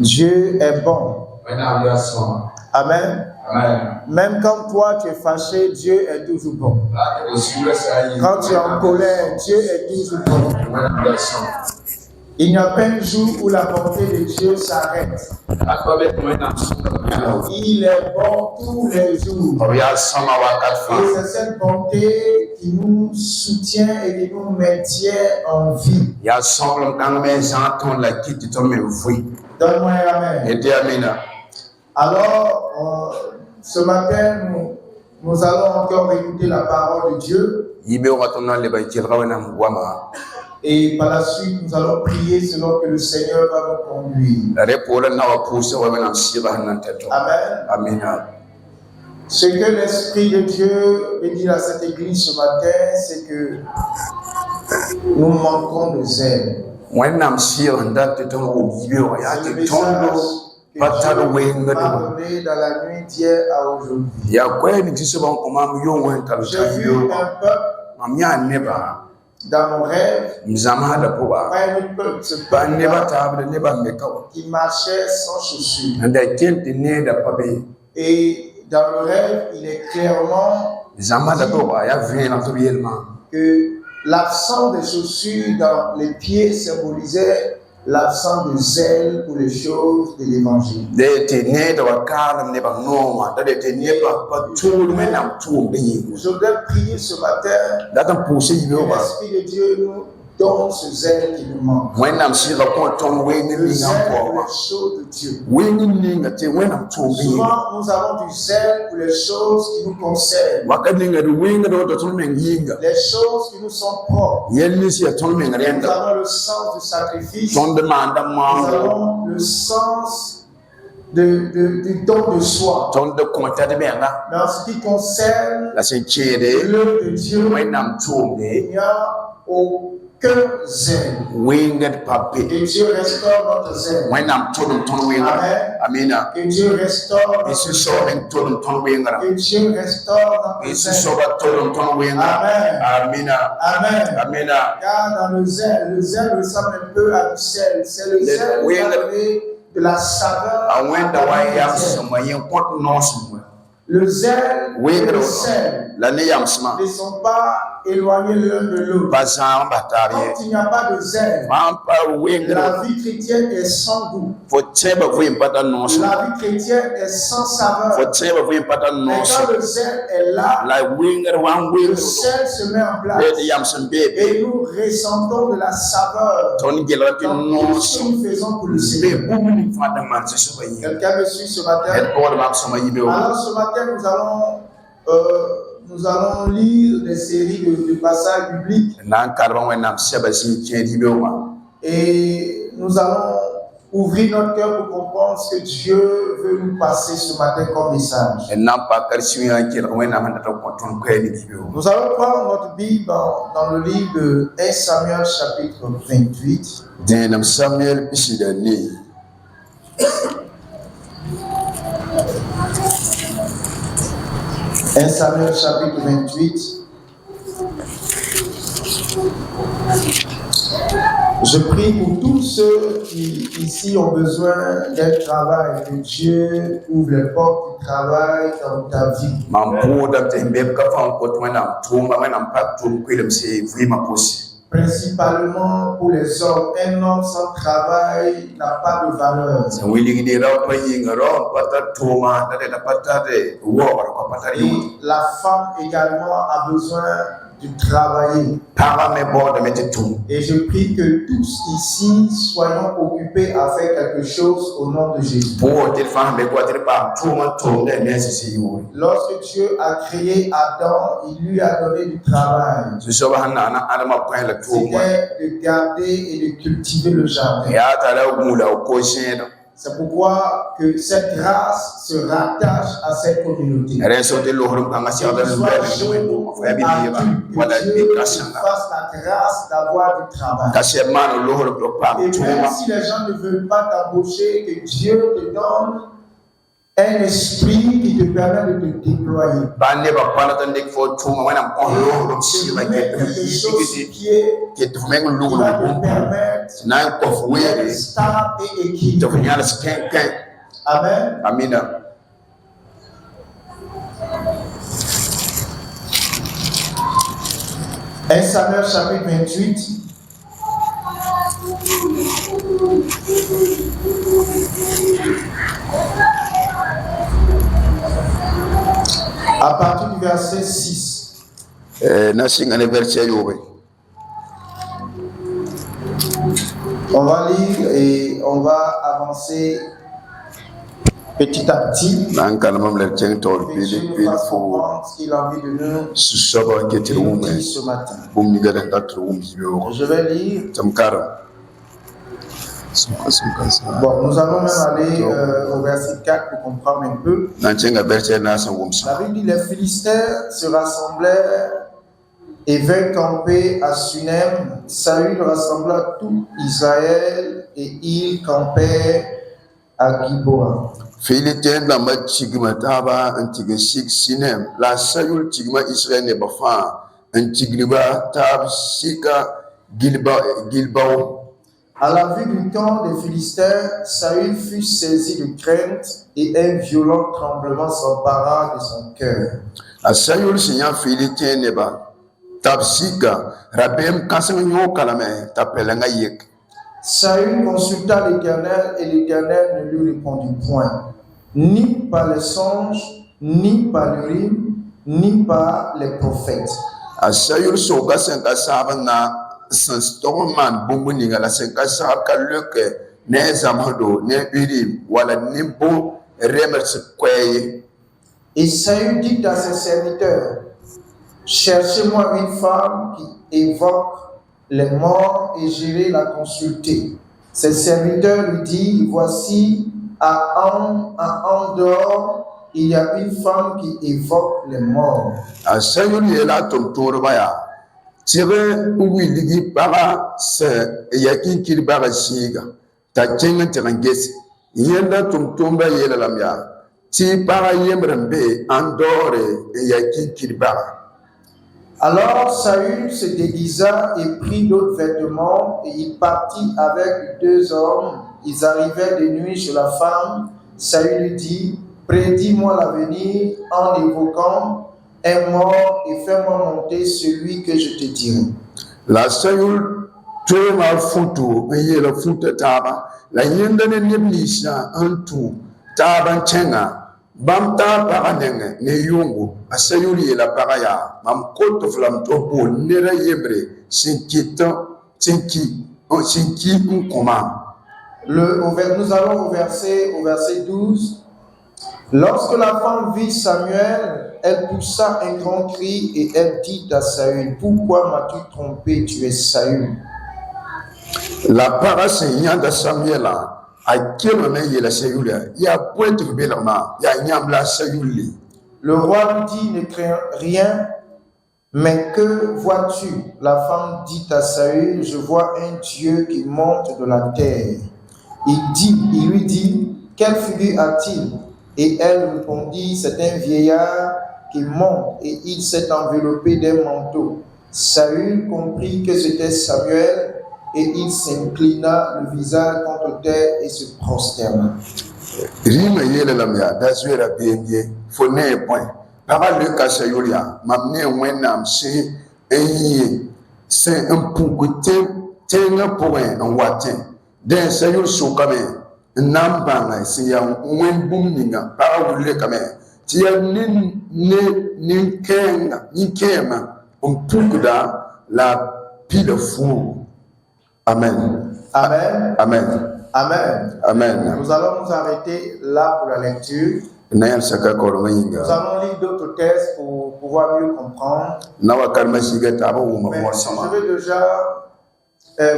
Dieu est bon. Amen. Même quand toi tu es fâché, Dieu est toujours bon. Quand tu es en colère, Dieu est toujours bon. Il n'y a pas un jour où la bonté de Dieu s'arrête. Il est bon tous les jours. Et c'est cette bonté qui nous soutient et qui nous maintient en vie. Donne-moi un amen. Alors, ce matin, nous allons encore écouter la parole de Dieu. Et par la suite, nous allons prier selon que le Seigneur va nous conduire. Amen. Ce que l'Esprit de Dieu veut dire à cette église ce matin, c'est que nous manquons de zèle. C'est le message que Dieu m'a donné dans la nuit d'hier à aujourd'hui. J'ai vu un peuple dans mon rêve, qui marchait sans chaussures. Et dans le rêve, il est clairement dit que l'absence de chaussures dans les pieds symbolisait l'absence de zèle pour les choses de l'évangile. Je voudrais prier ce matin que l'Esprit de Dieu nous donne ce zèle qui nous manque. Le zèle pour les choses de Dieu. Souvent, nous avons du zèle pour les choses qui nous concernent. Les choses qui nous sont propres. Nous avons le sens du sacrifice. Nous avons le sens du don de soi. Mais en ce qui concerne l'œuvre de Dieu, il n'y a aucun zèle. Que Dieu restaure notre zèle. Amen. Que Dieu restaure notre zèle. Que Dieu restaure notre zèle. Amen. Car dans le zèle ressemble un peu à du sel. C'est le zèle qui a donné de la saveur. Le zèle et le sel ne sont pas éloignés l'un de l'autre. Quand il n'y a pas de zèle, la vie chrétienne est sans goût. La vie chrétienne est sans saveur. Mais quand le zèle est là, le sel se met en place. Et nous ressentons de la saveur dans tout ce que nous faisons pour le Seigneur. Quelqu'un me suit ce matin? Alors ce matin, nous allons lire des séries de passages bibliques. Et nous allons ouvrir notre cœur pour comprendre ce que Dieu veut nous passer ce matin comme message. Nous allons prendre notre Bible dans le livre de 1 Samuel chapitre 28. 1 Samuel chapitre 28. Je prie pour tous ceux qui ici ont besoin d'un travail, que Dieu ouvre les portes du travail dans ta vie. Principalement pour les hommes, un homme sans travail n'a pas de valeur. Et la femme également a besoin de travailler. Et je prie que tous ici soyons occupés à faire quelque chose au nom de Jésus. Lorsque Dieu a créé Adam, il lui a donné du travail. C'était de garder et de cultiver le jardin. C'est pourquoi que cette grâce se rattache à cette communauté. Que Dieu fasse la grâce d'avoir du travail. Et même si les gens ne veulent pas t'embaucher, que Dieu te donne un esprit qui te permet de te déployer. Quelque chose qui va te permettre d'être stable et équilibré. Amen. Amina. 1 Samuel chapitre 28. À partir du verset 6. On va lire et on va avancer petit à petit. Il a envie de nous dire ce matin. Je vais lire. Bon, nous allons même aller au verset 4 pour comprendre un peu. La Bible dit les Philistins se rassemblèrent et vinrent camper à Sunem. Saül rassembla tout Israël et ils campèrent à Gilboa. Philistins la machigma taba antigesik Sinem la Saül tigma Israël ne bafa antigriba tab sika Gilboa. À la vue du camp des Philistins, Saül fut saisi de crainte et un violent tremblement s'empara de son cœur. A Saül signa Philistin neba tabsika rabem kasanyo kalame tapelanga yek. Saül consulta l'Éternel et l'Éternel ne lui répondit point, ni par les songes, ni par le rime, ni par les prophètes. A Saül soga senga sabanga Sanstoman Bumbuninga la Senkasa Kaluke, Ne Zamado, Ne Urim, Wala Nimbo, Remers Kweye. Et Saül dit à ses serviteurs, cherchez-moi une femme qui évoque les morts et j'irai la consulter. Ses serviteurs lui disent, voici à Endor, il y a une femme qui évoque les morts. A Saül est là, ton tourvaya. Tire uwiligi para se yakin kiribara siga ta chenga terangesi yenda tumtumba yela lamya ti para yemrembe andore yakin kiribara. Alors Saül se déguisa et prit d'autres vêtements et il partit avec 2 hommes. Ils arrivèrent de nuit chez la femme. Saül lui dit, prédis-moi l'avenir en évoquant un mort et fais-moi monter celui que je te dirai. La Saül tuema futu yela futa taba la yenda ne neblisha antu taba chenga bam taba anenge ne yungu a Saül yela paraya mam koto flam topo nera yebre sinkito sinki nkoma. Nous allons au verset 12. Lorsque la femme vit Samuel, elle poussa un grand cri et elle dit à Saül, pourquoi m'as-tu trompé, tu es Saül? La paraseignant de Samuel a kilomé la Saül, il y a point de bellama, il y a nyambla Saül. Le roi lui dit, ne crains rien, mais que vois-tu? La femme dit à Saül, je vois un Dieu qui monte de la terre. Il lui dit, quelle figure a-t-il? Et elle répondit, c'est un vieillard qui monte et il s'est enveloppé d'un manteau. Saül comprit que c'était Samuel et il s'inclina le visage contre terre et se prosterna. Rime yele lamya dazuera bienye fone point. Papa le kasayulia mamne wenam si enyi c'est un pougoute tenga point en watin. Den Saül sokame nambanga si ya wen bumninga para wule kame ti ya ni kema pougoda la pile fou. Amen. Amen. Amen. Amen. Amen. Nous allons nous arrêter là pour la lecture. Nous allons lire d'autres textes pour pouvoir mieux comprendre. Mais je vais déjà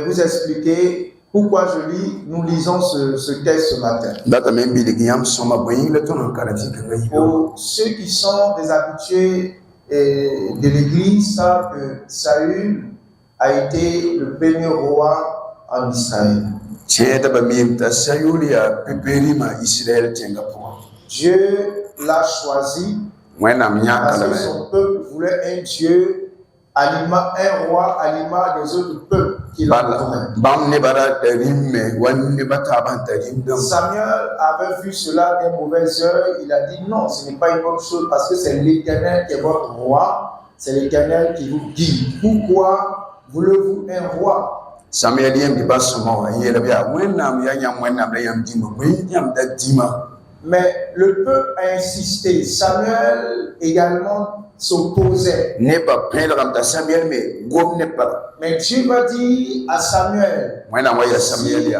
vous expliquer pourquoi nous lisons ce texte ce matin. Pour ceux qui sont des habitués de l'Église savent que Saül a été le premier roi en Israël. Dieu l'a choisi parce que son peuple voulait un Dieu, un roi à l'image des autres peuples qu'il entouraient. Samuel avait vu cela d'un mauvais œil. Il a dit non, ce n'est pas une bonne chose parce que c'est l'Éternel qui est votre roi, c'est l'Éternel qui vous guide. Pourquoi voulez-vous un roi? Mais le peuple a insisté. Samuel également s'opposait. Mais Dieu va dire à Samuel, si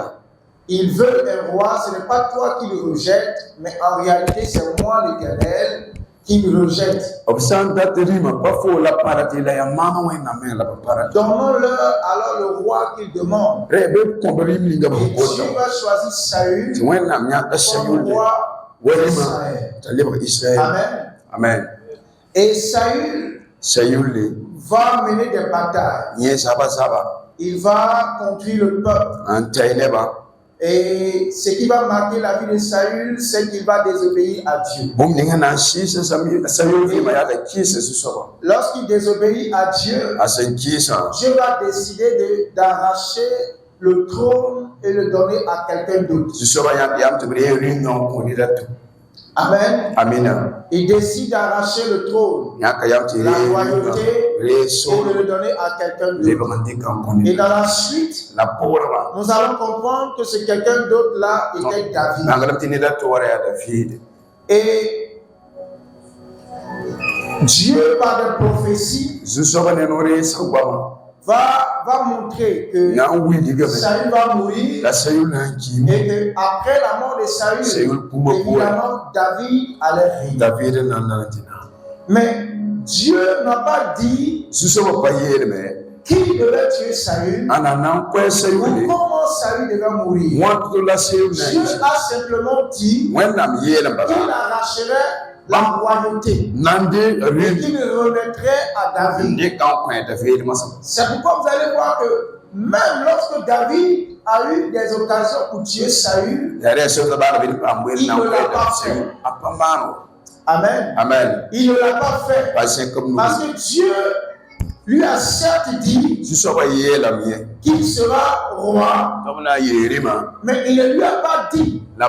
il veut un roi, ce n'est pas toi qui le rejette, mais en réalité c'est moi l'Éternel qui le rejette. Donnons-leur alors le roi qu'il demande. Et Dieu va choisir Saül comme roi d'Israël. Amen. Amen. Et Saül va mener des batailles. Il va conduire le peuple. Et ce qui va marquer la vie de Saül, c'est qu'il va désobéir à Dieu. Lorsqu'il désobéit à Dieu, Dieu va décider d'arracher le trône et le donner à quelqu'un d'autre. Amen. Amen. Il décide d'arracher le trône, la royauté, et de le donner à quelqu'un d'autre. Et dans la suite, nous allons comprendre que ce quelqu'un d'autre là était David. Et Dieu, par des prophéties, va montrer que Saül va mourir et qu'après la mort de Saül, évidemment, David allait régner. Mais Dieu n'a pas dit qui devait tuer Saül ou comment Saül devait mourir. Dieu a simplement dit qu'il arracherait la royauté et qu'il remettrait à David. C'est pourquoi vous allez voir que même lorsque David a eu des occasions pour tuer Saül, il ne l'a pas fait. Amen. Amen. Il ne l'a pas fait parce que Dieu lui a certes dit qu'il sera roi, mais il ne lui a pas dit que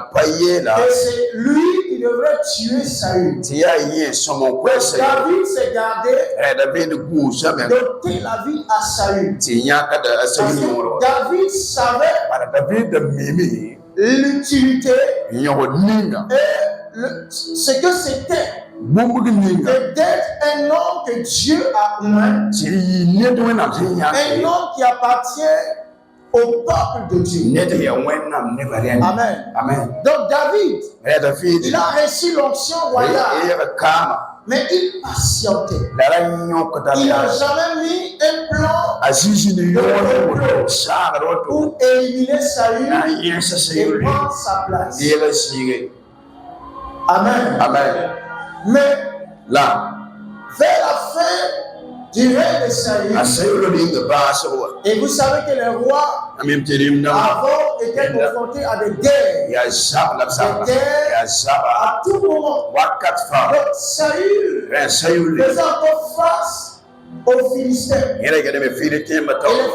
c'est lui qui devrait tuer Saül. David s'est gardé d'ôter la vie à Saül. Parce que David savait l'utilité et ce que c'était d'être un homme que Dieu a oint, un homme qui appartient au peuple de Dieu. Amen. Amen. Donc David, il a reçu l'onction royale, mais il patientait. Il n'a jamais mis un plan pour éliminer Saül et prendre sa place. Amen. Amen. Mais là, vers la fin du règne de Saül, et vous savez que les rois avant étaient confrontés à des guerres, à tout moment. Donc Saül faisait encore face aux Philistins. Et les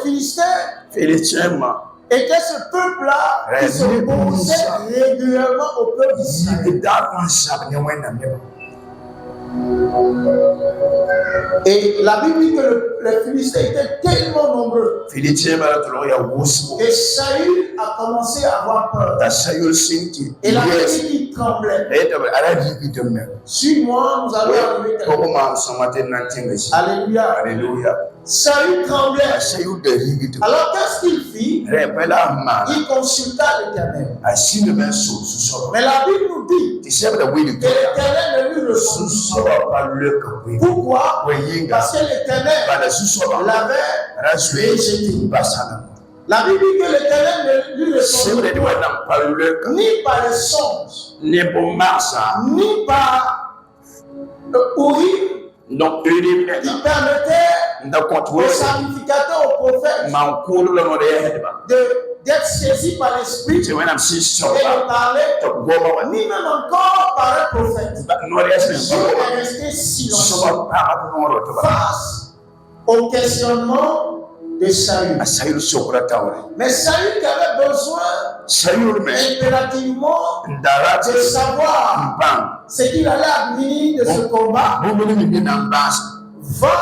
Philistins était ce peuple-là qui se opposait régulièrement au peuple d'Israël. Et la Bible dit que les Philistins étaient tellement nombreux que Saül a commencé à avoir peur. Et la Bible dit qu'il tremblait. Suis-moi, nous allons arriver quelque part. Alléluia. Alléluia. Saül tremblait. Alors qu'est-ce qu'il fit? Il consulta l'Éternel. Mais la Bible nous dit que l'Éternel ne lui répondit pas. Pourquoi? Parce que l'Éternel l'avait rejeté. La Bible dit que l'Éternel ne lui répondit pas ni par les songes, ni par Urim. Donc, il permettait aux sacrificateurs, aux prophètes, d'être saisi par l'esprit et de parler, ni même encore par un prophète. Dieu est resté silencieux face au questionnement de Saül. Mais Saül qui avait besoin impérativement de savoir ce qu'il allait advenir de ce combat, va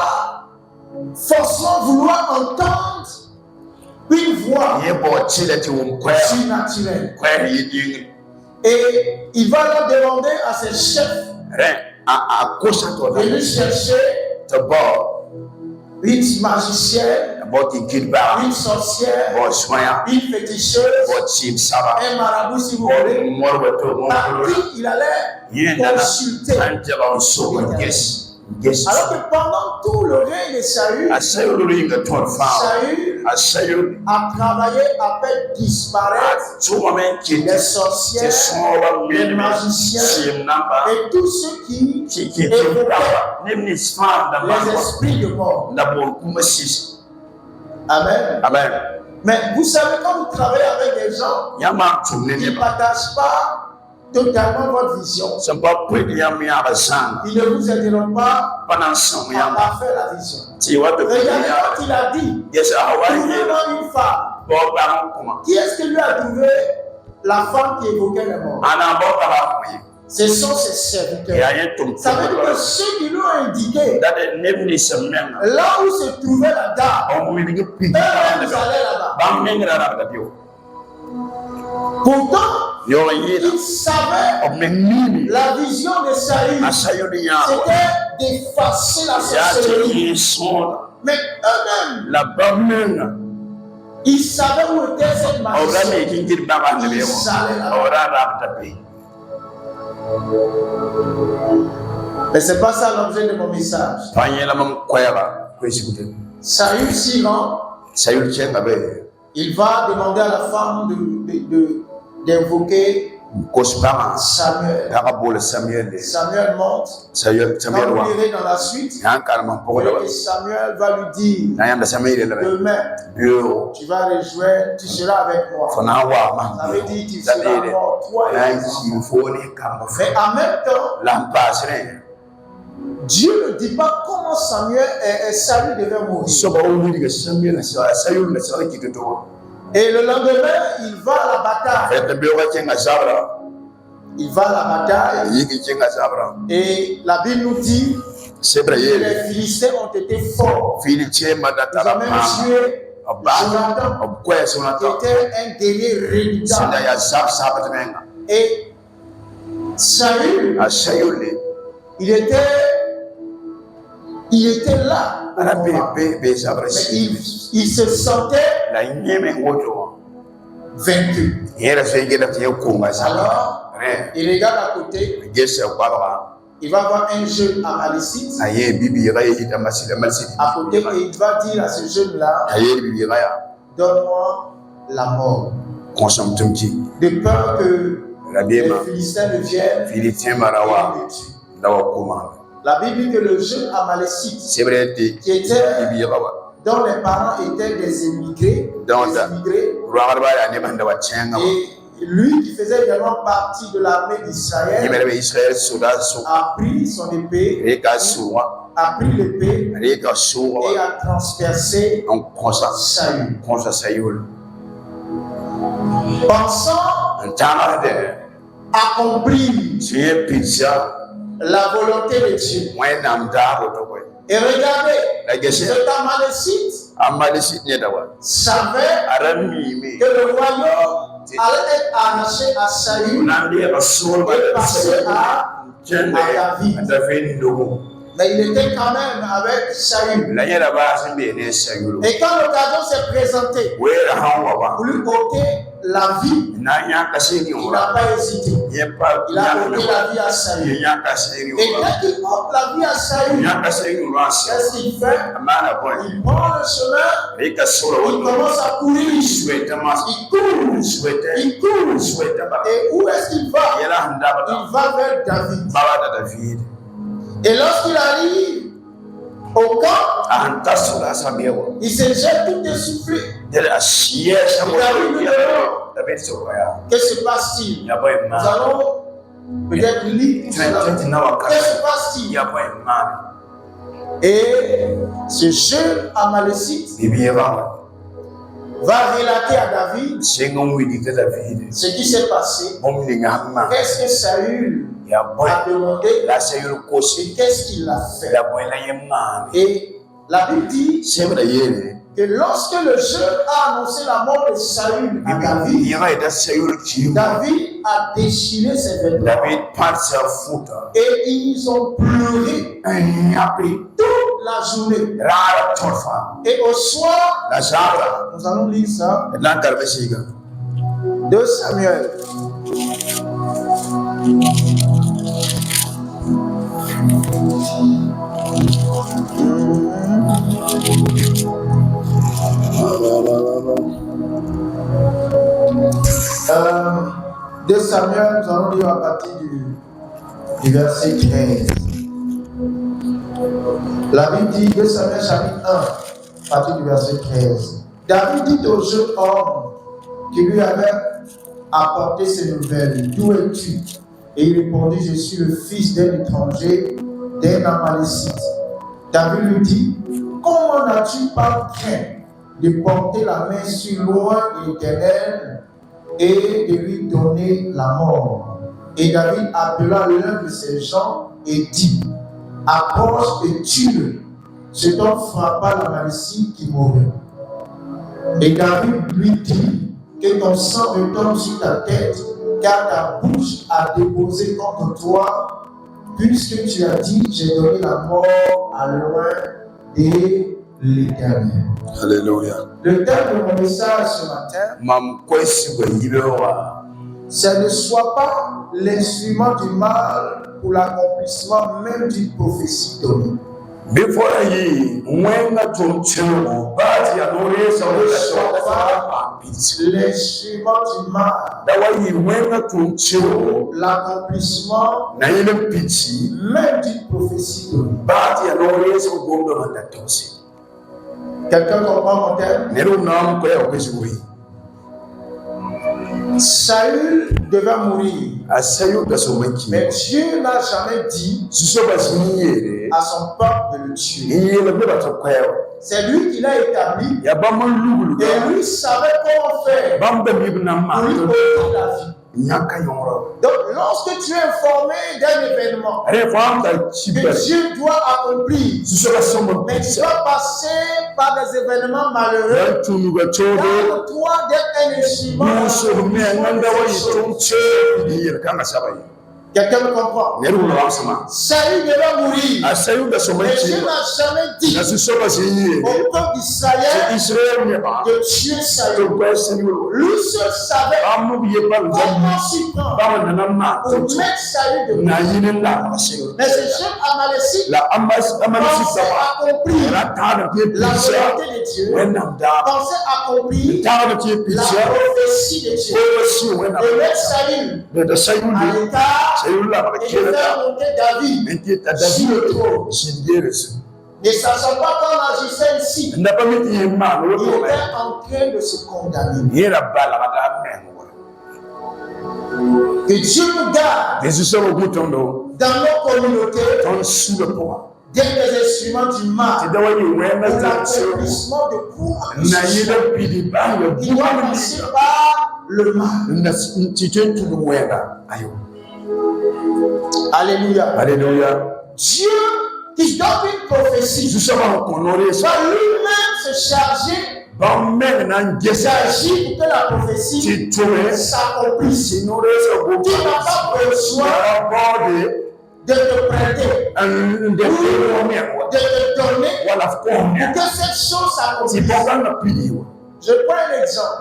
forcément vouloir entendre une voix surnaturelle. Et il va leur demander à ses chefs de lui chercher une magicienne, une sorcière, une féticheuse, un marabout si vous voulez, par qui il allait consulter. Alors que pendant tout le règne de Saül a travaillé à faire disparaître les sorcières, les magiciens et tous ceux qui évoquaient les esprits de mort. Amen. Mais vous savez, quand vous travaillez avec des gens qui ne partagent pas totalement votre vision, il ne vous aideront pas à faire la vision. Regardez quand il a dit, trouvez-moi une femme. Qui est-ce qui lui a trouvé la femme qui évoquait les morts? Ce sont ses serviteurs. Ça veut dire que ceux qui lui ont indiqué là où se trouvait la dame, eux-mêmes allaient là-bas. Pourtant, il savait la vision de Saül, c'était d'effacer la sorcellerie. Mais eux-mêmes, ils savaient où était cette magicienne. Ils allaient là-bas. Mais ce n'est pas ça l'objet de mon message. Saül s'y rend. Il va demander à la femme d'invoquer Samuel. Samuel monte. Quand vous lirez dans la suite, et Samuel va lui dire, demain, tu vas rejoindre, tu seras avec moi. Ça veut dire tu seras mort, toi et moi. Mais en même temps, Dieu ne dit pas comment Saül devait mourir. Et le lendemain, il va à la bataille. Il va à la bataille. Et la Bible nous dit que les Philistins ont été forts. Ils ont même tué Jonathan, qui était un guerrier redoutable. Et Saül, il était là. Mais il se sentait vaincu. Alors, il regarde à côté. Il va voir un jeune amalécite à côté et il va dire à ce jeune-là, donne-moi la mort. De peur que les Philistins ne viennent et me tuent. La Bible dit que le jeune amalécite qui était, dont les parents étaient des immigrés, et lui qui faisait également partie de l'armée d'Israël, a pris son épée, a pris l'épée et a transpercé Saül. Pensant accomplir la volonté de Dieu. Et regardez, cet amalécite savait que le royaume allait être arraché à Saül et passé à David. Mais il était quand même avec Saül. Et quand l'occasion s'est présentée pour lui ôter la vie, il n'a pas hésité. Il a ôté la vie à Saül. Et dès qu'il ôte la vie à Saül, qu'est-ce qu'il fait? Il prend le chemin, il commence à courir. Il court. Et où est-ce qu'il va? Il va vers David. Et lorsqu'il arrive au camp, il se jette tout essoufflé. Que se passe-t-il? Nous allons peut-être lire. Que se passe-t-il? Et ce jeune Amalécite va relater à David ce qui s'est passé. Qu'est-ce que Saül a demandé et qu'est-ce qu'il a fait. Et la Bible dit que lorsque le jeune a annoncé la mort de Saül à David, David a déchiré ses vêtements et ils ont pleuré toute la journée. Et au soir, nous allons lire ça. 2 Samuel. De Samuel, nous allons lire à partir du verset 13. La Bible dit, 2 Samuel chapitre 1, à partir du verset 13. David dit au jeune homme qui lui avait apporté ces nouvelles, d'où es-tu? Et il répondit, je suis le fils d'un étranger, d'un Amalécite. David lui dit, comment n'as-tu pas craint de porter la main sur loin de l'Éternel et de lui donner la mort? Et David appela l'un de ses gens et dit, approche et tue-le. Cet homme frappa l'Amalécite qui mourut. Et David lui dit, que ton sang me tombe sur ta tête, car ta bouche a déposé contre toi, puisque tu as dit, j'ai donné la mort à loin de l'Éternel. Alléluia. Le thème de mon message ce matin, c'est ne sois pas l'instrument du mal pour l'accomplissement même d'une prophétie donnée. L'instrument du mal, l'accomplissement même d'une prophétie donnée. Quelqu'un comprend mon thème? Saül devait mourir. Mais Dieu n'a jamais dit à son peuple de le tuer. C'est lui qui l'a établi. Et lui savait comment faire pour lui ôter la vie. Donc, lorsque tu es informé d'un événement que Dieu doit accomplir, mais tu dois passer par des événements malheureux, garde-toi d'être un instrument. Quelqu'un me comprend? Saül devait mourir. Mais Dieu n'a jamais dit au peuple d'Israël de tuer Saül. Lui seul savait comment s'y prendre pour mettre Saül de mort. Mais ce jeune Amalécite pensait accomplir la volonté de Dieu, pensait accomplir la prophétie de Dieu, de mettre Saül à l'état et de faire monter David sur le trône. Ne sachant pas qu'on agissait ici, il était en train de se condamner. Que Dieu nous garde dans nos communautés d'être des instruments du mal pour l'accomplissement de coups qui doit passer par le mal. Alléluia. Alléluia. Dieu qui donne une prophétie va lui-même se charger d'agir pour que la prophétie s'accomplisse. Tu n'as pas besoin de te prêter, de te donner pour que cette chose s'accomplisse. Je prends un exemple.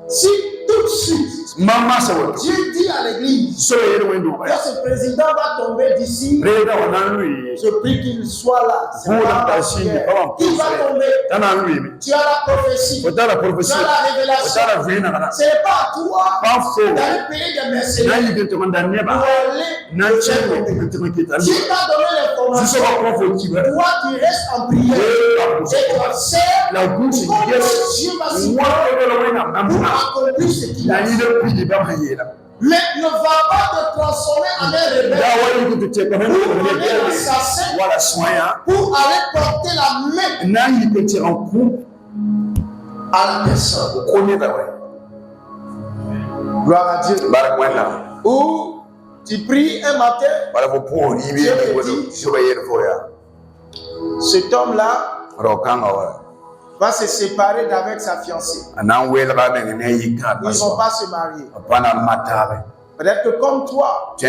Si tout de suite Dieu dit à l'église que ce président va tomber d'ici. Je prie qu'il soit là. Il va tomber. Tu as la prophétie. Tu as la révélation. Ce n'est pas à toi d'aller payer des mercenaires pour aller Dieu t'a donné l'information. Toi, tu restes en prière. Et tu observes comment Dieu va s'y prendre pour accomplir ce qu'il a dit. Mais ne va pas te transformer en un rebelle ou en un assassin pour aller porter la main à la personne. Gloire à Dieu. Ou tu pries un matin, Dieu te dit, cet homme-là va se séparer d'avec sa fiancée. Ils ne vont pas se marier. Peut-être que comme toi, je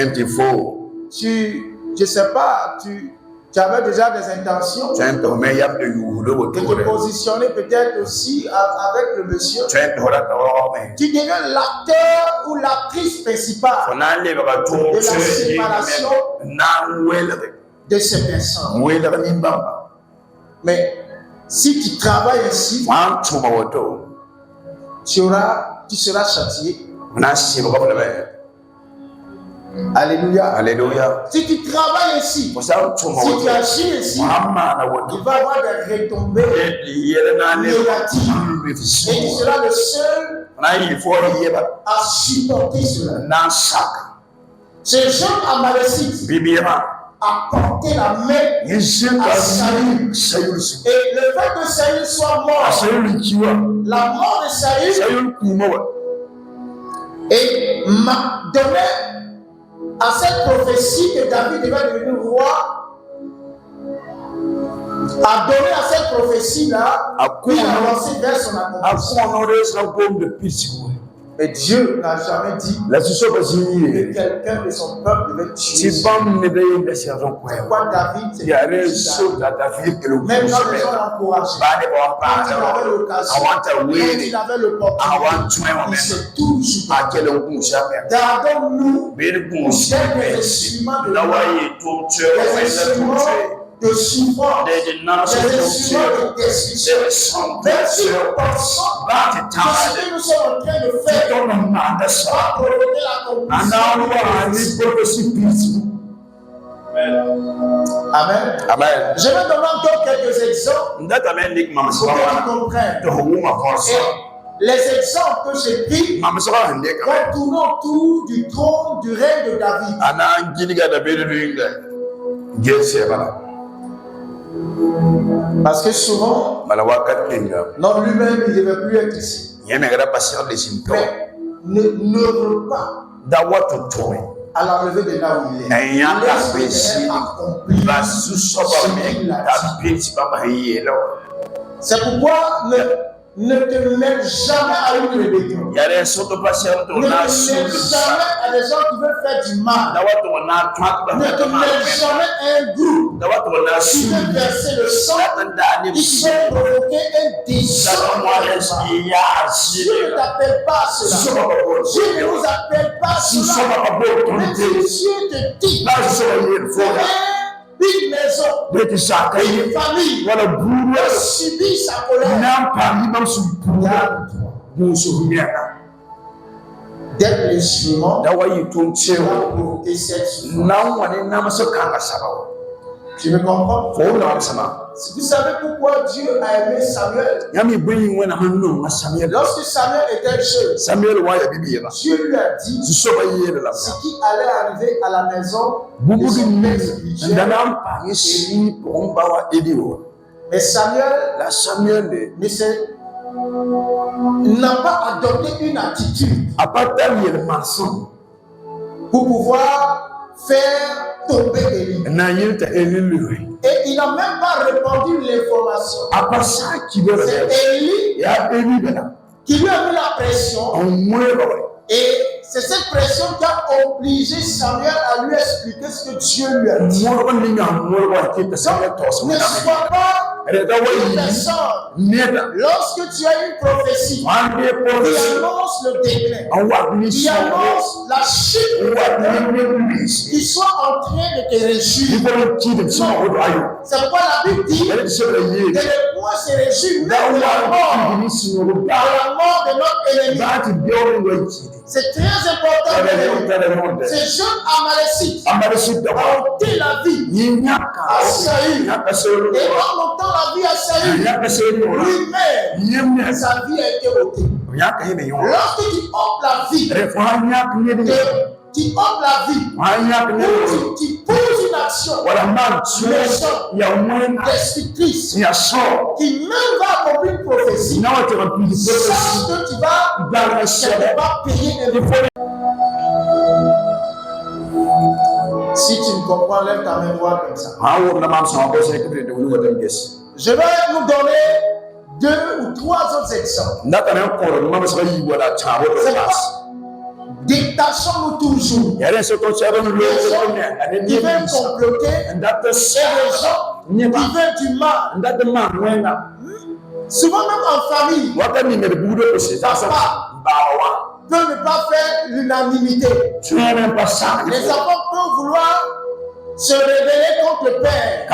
ne sais pas, tu avais déjà des intentions de te positionner peut-être aussi avec le monsieur. Tu deviens l'acteur ou l'actrice principale de la séparation de ces personnes. Mais si tu travailles ainsi, tu seras châtié. Alléluia. Alléluia. Si tu travailles ici, si tu agis ici, il va y avoir des retombées négatives. Et tu seras le seul à supporter cela. Ce jeune Amalécite a porté la main à Saül. Et le fait que Saül soit mort, la mort de Saül, et m'a donné à cette prophétie que David devait devenir roi, a donné à cette prophétie-là, puis avancé vers son accomplissement. Et Dieu n'a jamais dit que quelqu'un de son peuple devait tuer. C'est quoi David? Même quand les gens l'encourageaient, quand il avait l'occasion, quand il avait le portrait, il s'est toujours battu. Gardons-nous des instruments de loi, des instruments de souffrance, des instruments de destruction. Même si nous pensons que ce que nous sommes en train de faire va provoquer l'accomplissement. Amen. Amen. Je vais donner encore quelques exemples pour que tu comprennes. Et les exemples que j'ai pris vont tourner autour du trône du règne de David. Parce que souvent, non, lui-même, il ne devait plus être ici. Mais ne veut pas à la levée de là où il est. C'est pourquoi ne te mêle jamais à une rébellion. Ne te mêle jamais à des gens qui veulent faire du mal. Ne te mêle jamais à un groupe qui veut verser le sang, qui veut provoquer un désir. Dieu ne t'appelle pas à cela. Dieu ne nous appelle pas à cela. Même si Dieu te dit une maison, une famille, a subi sa colère. D'être l'instrument qui va provoquer cette souffrance. Tu me comprends? Si vous savez pourquoi Dieu a aimé Samuel, lorsque Samuel était jeune, Dieu lui a dit ce qui allait arriver à la maison de son père spirituel. Mais Samuel n'a pas adopté une attitude pour pouvoir faire tomber Élie. Et il n'a même pas répandu l'information. C'est Élie qui lui a mis la pression. Et c'est cette pression qui a obligé Samuel à lui expliquer ce que Dieu lui a dit. Donc, ne sois pas une personne, lorsque tu as une prophétie qui annonce le déclin, qui annonce la chute, qui soit en train de te réjouir. C'est pourquoi la Bible dit que le point se réjouit même de la mort, de notre ennemi. C'est très important. Ces jeunes Amalécites ont ôté la vie à Saül. Et en ôtant la vie à Saül, lui-même, sa vie a été ôtée. Lorsque tu ôtes la vie, tu ôtes la vie, tu poses une action méchante, destructrice, qui même va accomplir une prophétie, sache que tu vas payer un effort. Si tu me comprends, lève ta main droite comme ça. Je vais nous donner 2 ou 3 autres exemples. Détachons-nous toujours des gens qui veulent comploter et des gens qui veulent du mal. Souvent même en famille, papa peut ne pas faire l'unanimité. Les enfants peuvent vouloir se rébeller contre le père.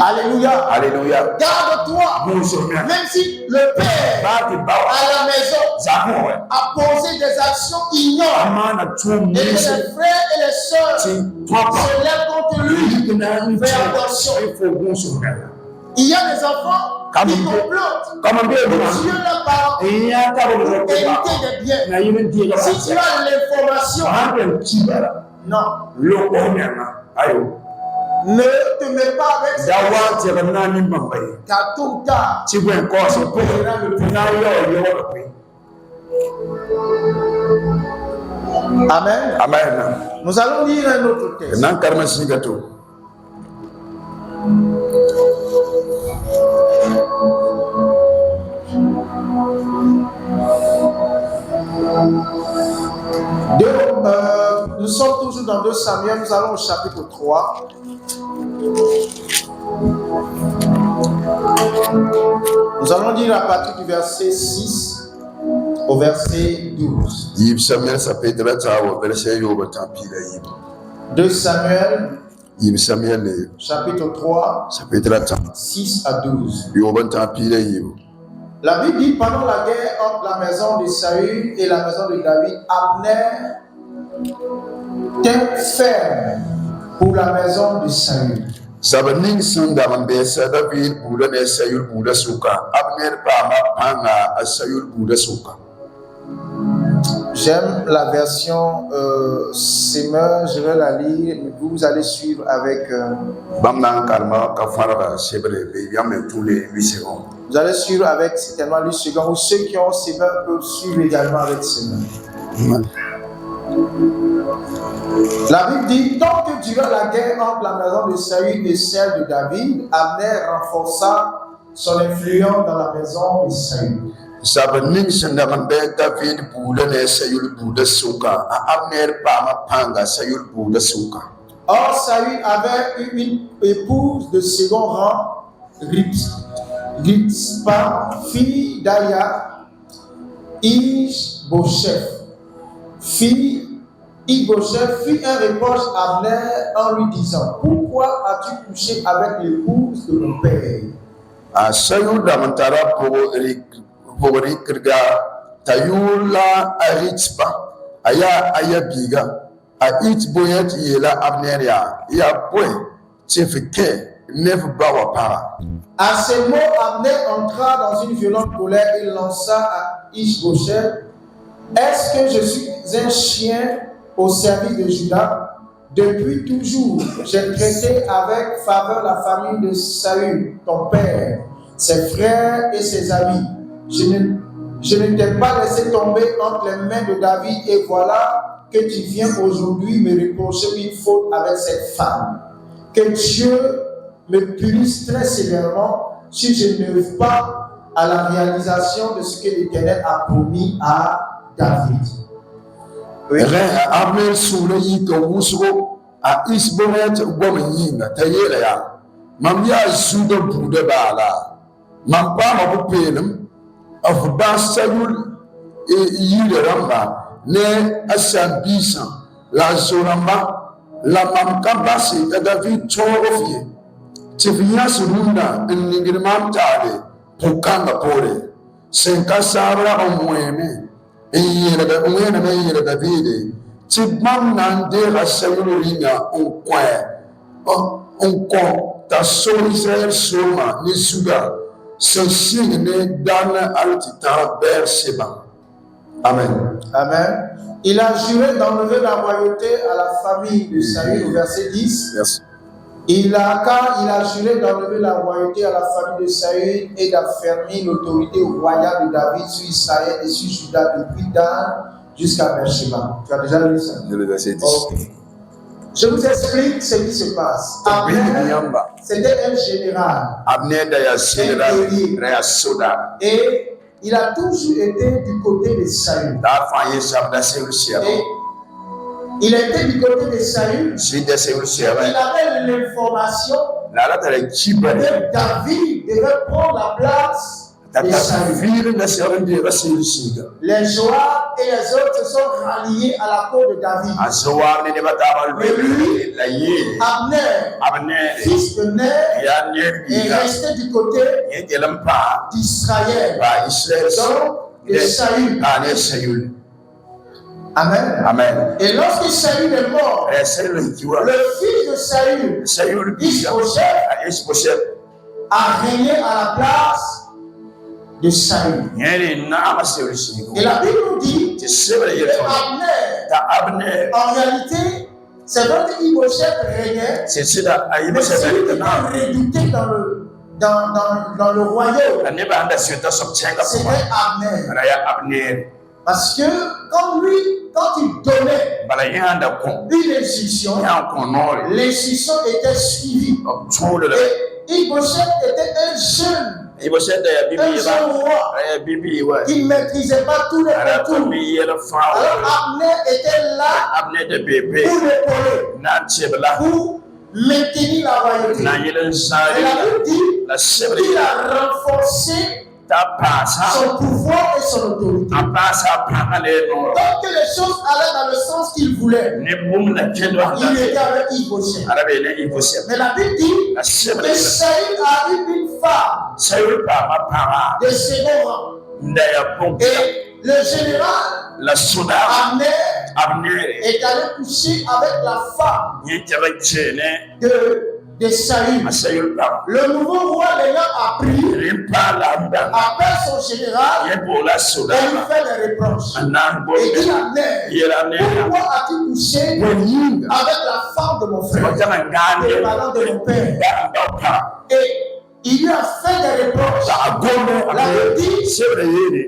Alléluia. Alléluia. Garde-toi. Même si le père à la maison a posé des actions ignobles et que les frères et les sœurs se lèvent contre lui, fais attention. Il y a des enfants qui complotent. Dieu l'a parlé pour hériter des biens. Si tu as l'information, non. Ne te mets pas avec ça. Car tôt ou tard, tu verras le Amen. Amen. Nous allons lire un autre texte. Nous sommes toujours dans 2 Samuel, nous allons au chapitre 3. Nous allons lire à partir du verset 6 au verset 12. 2 Samuel, chapitre 3, 6 à 12. La Bible dit, pendant la guerre entre la maison de Saül et la maison de David, Abner tint ferme pour la maison de Saül. J'aime la version Semer, je vais la lire, mais vous allez suivre avec. Vous allez suivre avec certainement 8 secondes, ou ceux qui ont Semer peuvent suivre également avec Semer. La Bible dit, tant que durant la guerre entre la maison de Saül et celle de David, Abner renforça son influence dans la maison de Saül. Or, Saül avait une épouse de second rang, Rizpa, fille d'Aya, Ishbosheth, fit un reproche à Abner en lui disant, pourquoi as-tu couché avec l'épouse de mon père? À ces mots, Abner entra dans une violente colère et lança à Ishbosheth, est-ce que je suis un chien au service de Juda? Depuis toujours, j'ai traité avec faveur la famille de Saül, ton père, ses frères et ses amis. Je ne t'ai pas laissé tomber entre les mains de David, et voilà que tu viens aujourd'hui me reprocher une faute avec cette femme. Que Dieu me punisse très sévèrement si je n'œuvre pas à la réalisation de ce que l'Éternel a promis à David. Oui. a Isboret woman Tayela, Mamia Suda Buddha Bala, Mampa of Pelum, of Basayul Yideramba, Ne Asambisa, La Zoramba, La Mamkabasi, the David Torofi, Tivias Runda, and Nigrimam Tade, Pukanga Pore, Senkasara Omweme, and Yera the David. Tibman Nande Rasamuringa on ta son Israël Soma, Nisuga, ceci n'est dans Altita Berseba. Amen. Amen. Il a juré d'enlever la royauté à la famille de Saül, au verset 10. Yes. Il a juré d'enlever la royauté à la famille de Saül et d'affermir l'autorité royale de David sur Israël et sur Juda depuis Dan jusqu'à Beersheba. Tu as déjà lu ça? Le verset 10. Okay. Je vous explique ce qui se passe. Abner, c'était un général. Et il a toujours été du côté de Saül. Et il était du côté de Saül. Il avait l'information que David devait prendre la place. Les Joab et les autres se sont ralliés à la cause de David. Mais lui, Abner, fils de Ner, est resté du côté d'Israël, donc de Saül. Amen. Amen. Et lorsque Saül est mort, le fils de Saül, Ishbosheth, a régné à la place de Saül. Et la Bible nous dit que Abner, en réalité, c'est vrai que Ishbosheth régnait, mais celui qui était redouté dans le royaume, c'était Abner. Parce que quand il donnait une instruction, l'instruction était suivie. Et Ishbosheth était un jeune roi qui ne maîtrisait pas tous les contours. Alors Abner était là pour l'épauler, pour maintenir la royauté. Et la Bible dit qu'il a renforcé son pouvoir et son autorité. Donc que les choses allaient dans le sens qu'il voulait, il était avec Ishbosheth. Mais la Bible dit que Saül a eu une femme de second rang. Et le général Abner est allé coucher avec la femme de Saül. Le nouveau roi l'ayant appris, appelle son général et lui fait des reproches. Et dit Abner, pourquoi as-tu couché avec la femme de mon frère, et parlant de mon père? Et il lui a fait des reproches. La Bible dit,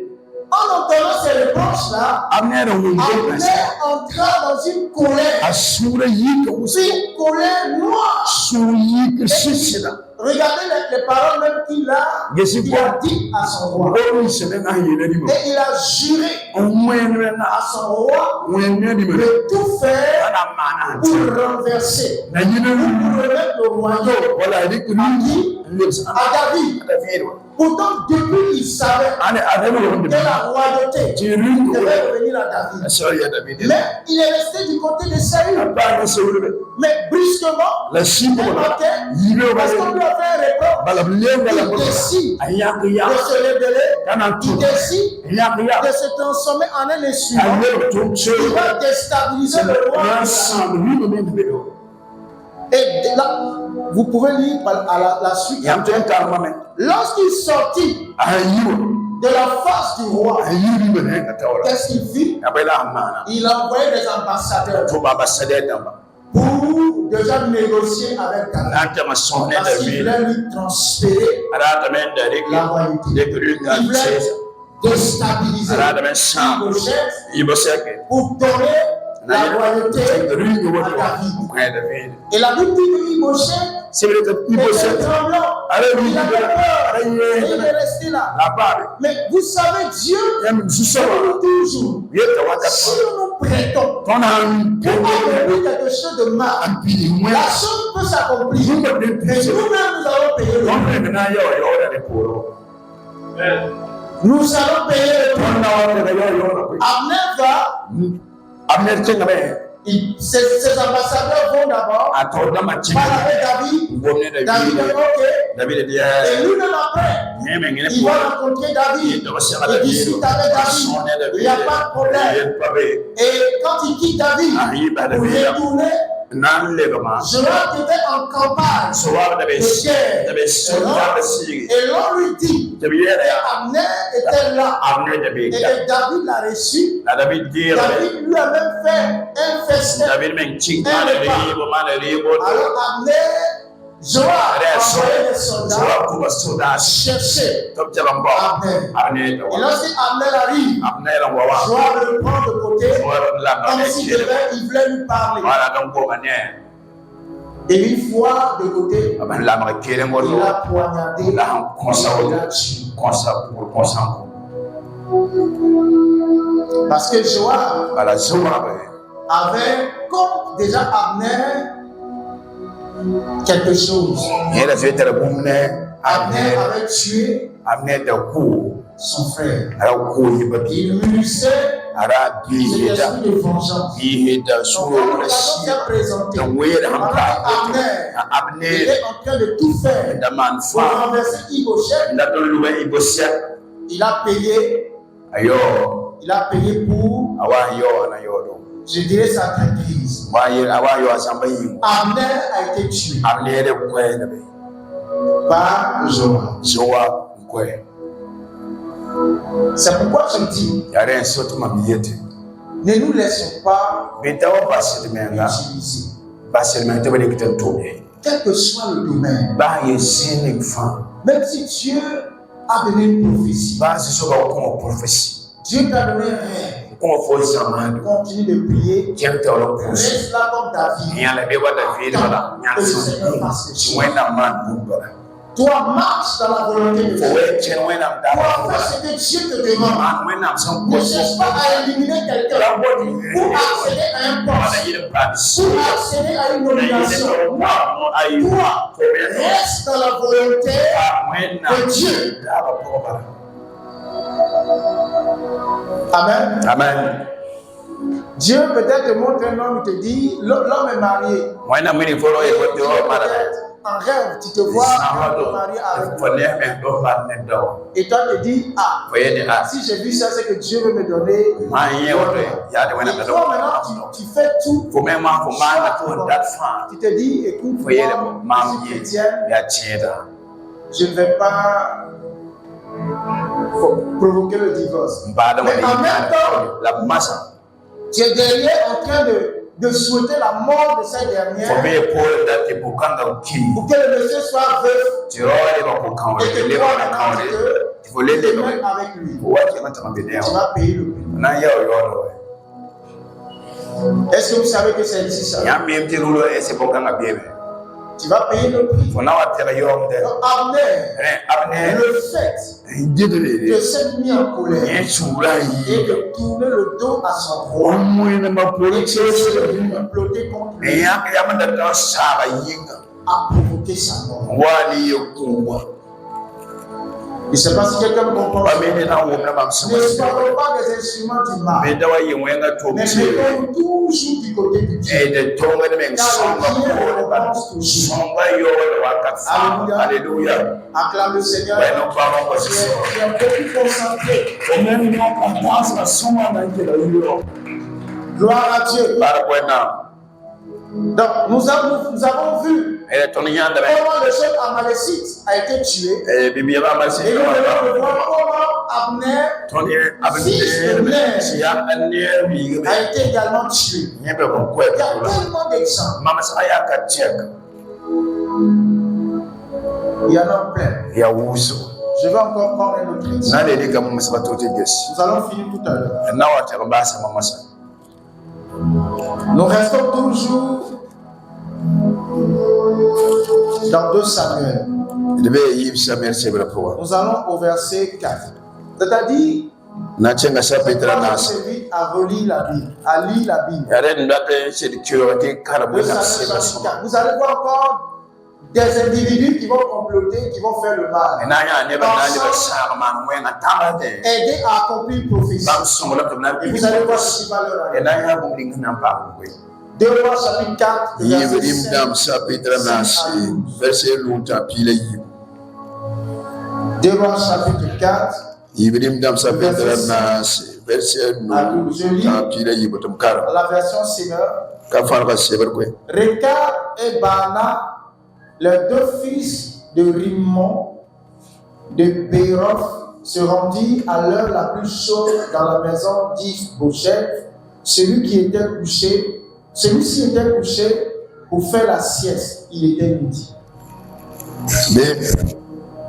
en entendant ces reproches-là, Abner entra dans une colère. Une colère noire. Regardez les paroles même qu'il a dit à son roi. Et il a juré à son roi de tout faire pour renverser, pour remettre le royaume à David. Pourtant, depuis il savait que la royauté devait revenir à David. Mais il est resté du côté de Saül. Mais brusquement, un matin, parce qu'on lui a fait un reproche, il décide de se rebeller, il décide de se transformer en un instrument qui va déstabiliser le roi. Et là, vous pouvez lire à la suite. Lorsqu'il sortit de la face du roi, qu'est-ce qu'il fit? Il a envoyé des ambassadeurs pour déjà négocier avec David. Parce qu'il voulait lui transférer la royauté. Il voulait déstabiliser Ishbosheth pour donner la royauté à David. Et la Bible dit que Ishbosheth était tremblant. Il avait peur. Et il est resté là. Mais vous savez, Dieu nous toujours. Si on nous prêtons pour accomplir quelque chose de mal, la chose peut s'accomplir. Mais nous-mêmes, nous allons payer le prix. Nous allons payer le prix. Abner va. Ses ambassadeurs vont d'abord parler avec David. David dit, et lui-même après, il va rencontrer David. Il discute avec David. Il n'y a pas de problème. Et quand il quitte David, pour retourner, Joab était en campagne de guerre. Et l'on lui dit que Abner était là. Et que David l'a reçu. David lui a même fait un festin. Un repas. Alors Abner, Joab a envoyé des soldats chercher Abner. Et lorsque Abner arrive, Joab le prend de côté, comme s'il voulait lui parler. Et une fois de côté, il a poignardé, il a tué. Parce que Joab avait, comme déjà Abner, quelque chose. Abner avait tué son frère. Il mûrissait cet esprit de vengeance. Donc, l'occasion s'est présentée. Abner était en train de tout faire pour renverser Ibosheth. Il a payé. Il a payé pour, je dirais, sa traîtrise. Abner a été tué par Joab. C'est pourquoi je dis, ne nous laissons pas utiliser. Quel que soit le domaine, même si Dieu a donné une prophétie, Dieu t'a donné un rêve, continue de prier, reste là comme David, que le Seigneur fasse quelque chose. Toi, marche dans la volonté de Dieu. Toi, fais ce que Dieu te demande. Ne cherche pas à éliminer quelqu'un ou à accéder à un poste ou à accéder à une nomination. Toi, reste dans la volonté de Dieu. Amen. Amen. Dieu peut-être te montre un homme, il te dit, l'homme est marié. En rêve, tu te vois marié avec toi. Et toi te dis, si j'ai vu ça, c'est que Dieu veut me donner. Et toi maintenant, tu fais tout. Tu te dis, écoute, moi, je suis chrétienne, je ne vais pas provoquer le divorce. Mais en même temps, tu es derrière en train de souhaiter la mort de cette dernière pour que le monsieur soit veuf et que toi tu te mettes avec lui. Tu vas payer le prix. Est-ce que vous savez que c'est ici ça? Tu vas payer le prix. Donc Abner, le fait de s'être mis en colère et de tourner le dos à son roi et de se comploter contre lui a provoqué sa mort. Je ne sais pas si quelqu'un me comprend. Ne parlons pas des instruments du mal, mais mettons toujours du côté de Dieu. Alléluia. Acclame le Seigneur. Tu es beaucoup concentré. Gloire à Dieu. Donc, nous avons vu comment le chef Amalécite a été tué. Et nous allons voir comment Abner, fils de Ner, a été également tué. Il y a tellement d'exemples. Il y en a plein. Je vais encore prendre un autre exemple. Nous allons finir tout à l'heure. Nous restons toujours dans 2 Samuel. Nous allons au verset 4. C'est-à-dire, à relire la Bible, à lire la Bible. Vous allez voir encore des individus qui vont comploter, qui vont faire le mal. Aider à accomplir une prophétie. Et vous allez voir ce qui va leur arriver. 2 Rois chapitre 4, verset 2 Rois chapitre 4, verset 9. La version Seigneur. Rekab et Baana, les 2 fils de Rimmon de Béroth, se rendirent à l'heure la plus chaude dans la maison d'Ish-Bosheth, celui-ci était couché pour faire la sieste. Il était midi.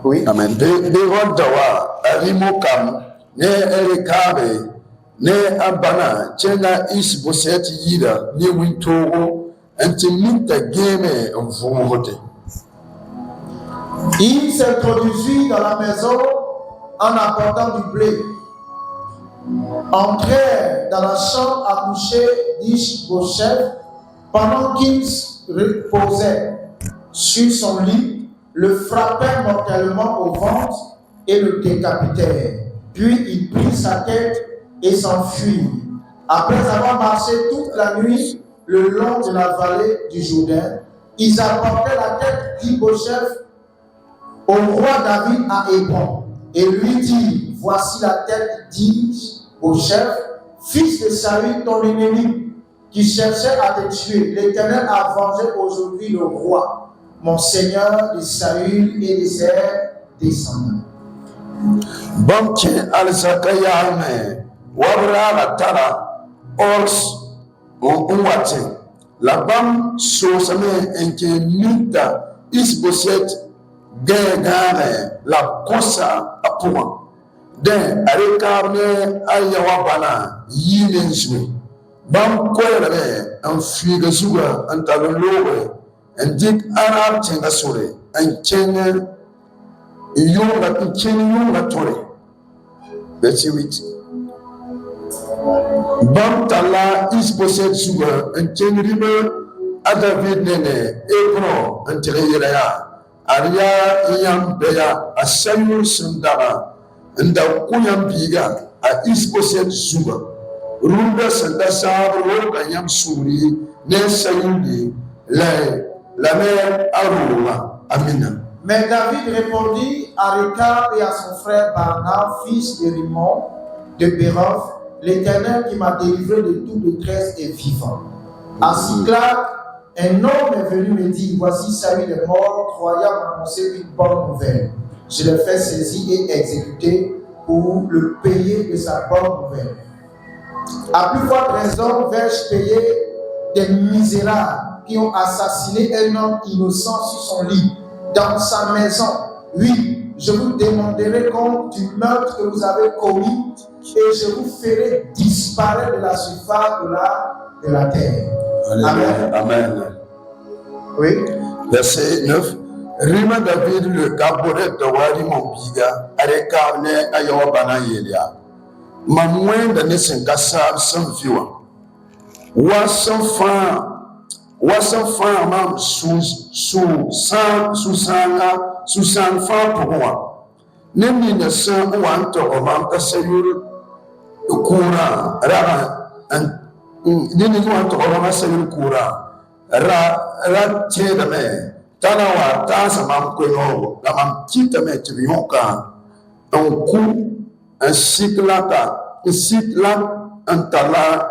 Oui. Amen. Béroth dawa arimokam ne erekabe ne abana tchenga Ish-Bosheth yira ne wintogo antimita game mvumote. Il s'introduisit dans la maison en apportant du blé. Entrèrent dans la chambre à coucher d'Ish-Bosheth pendant qu'il reposait sur son lit, le frappèrent mortellement au ventre et le décapitèrent. Puis il prit sa tête et s'enfuit. Après avoir marché toute la nuit le long de la vallée du Jourdain, ils apportèrent la tête d'Ish-Bosheth au roi David à Hébron et lui dit: voici la tête d'Ish-Bosheth, fils de Saül, ton ennemi, qui cherchait à te tuer. L'Éternel a vengé aujourd'hui le roi, mon seigneur de Saül et de ses descendants. Bamche al-Zakayame, Wabra la Tara, Ors, Ouate, la Bam Sosame enke Mita, Ish-Bosheth, Gare, la Kosa Apuma. Den Arekarne Ayawabana, Yilenswe, Bam Koyre, and Figazuga, and Talolowe, and Dick Arab Tengasore, and Chene Yonga Chene Tore. That's it. Bam Tala Ish-Bosheth Sugar, and Chene River, Adavid Nene, Ebro, and Tereyaya. Aria iyam beya a Samuel Sundara and the Kuyam Biga a Ish-Bosheth Suga. Runda Sandasa Roga Yam Suri, Ne Sayuni, la mère Arouma. Amina. Mais David répondit à Rekab et à son frère Baana, fils de Rimmon de Béroth: l'Éternel qui m'a délivré de toute détresse est vivant. À Siklag, un homme est venu me dire: voici Saül est mort, croyant m'annoncer une bonne nouvelle. Je l'ai fait saisir et exécuter pour le payer de sa bonne nouvelle. À plus forte raison, vais-je payer des misérables qui ont assassiné un homme innocent sur son lit, dans sa maison? Oui, je vous demanderai compte du meurtre que vous avez commis et je vous ferai disparaître de la surface de la terre. Amen. Amen. Oui. Verset 9. Rima David le Gaboret de Wari Mombiga, Arekarne Ayawabana Yelia. Mamouin de Nessenkassar sans viwa. Wassan fan mam sous fan pour moi. Nemi ne san ouan to omam tasayur kura rara nini ouan to omam sayur kura ra tieda me tanawa tasa mam kono la mam kita me trionka un coup un cycle antala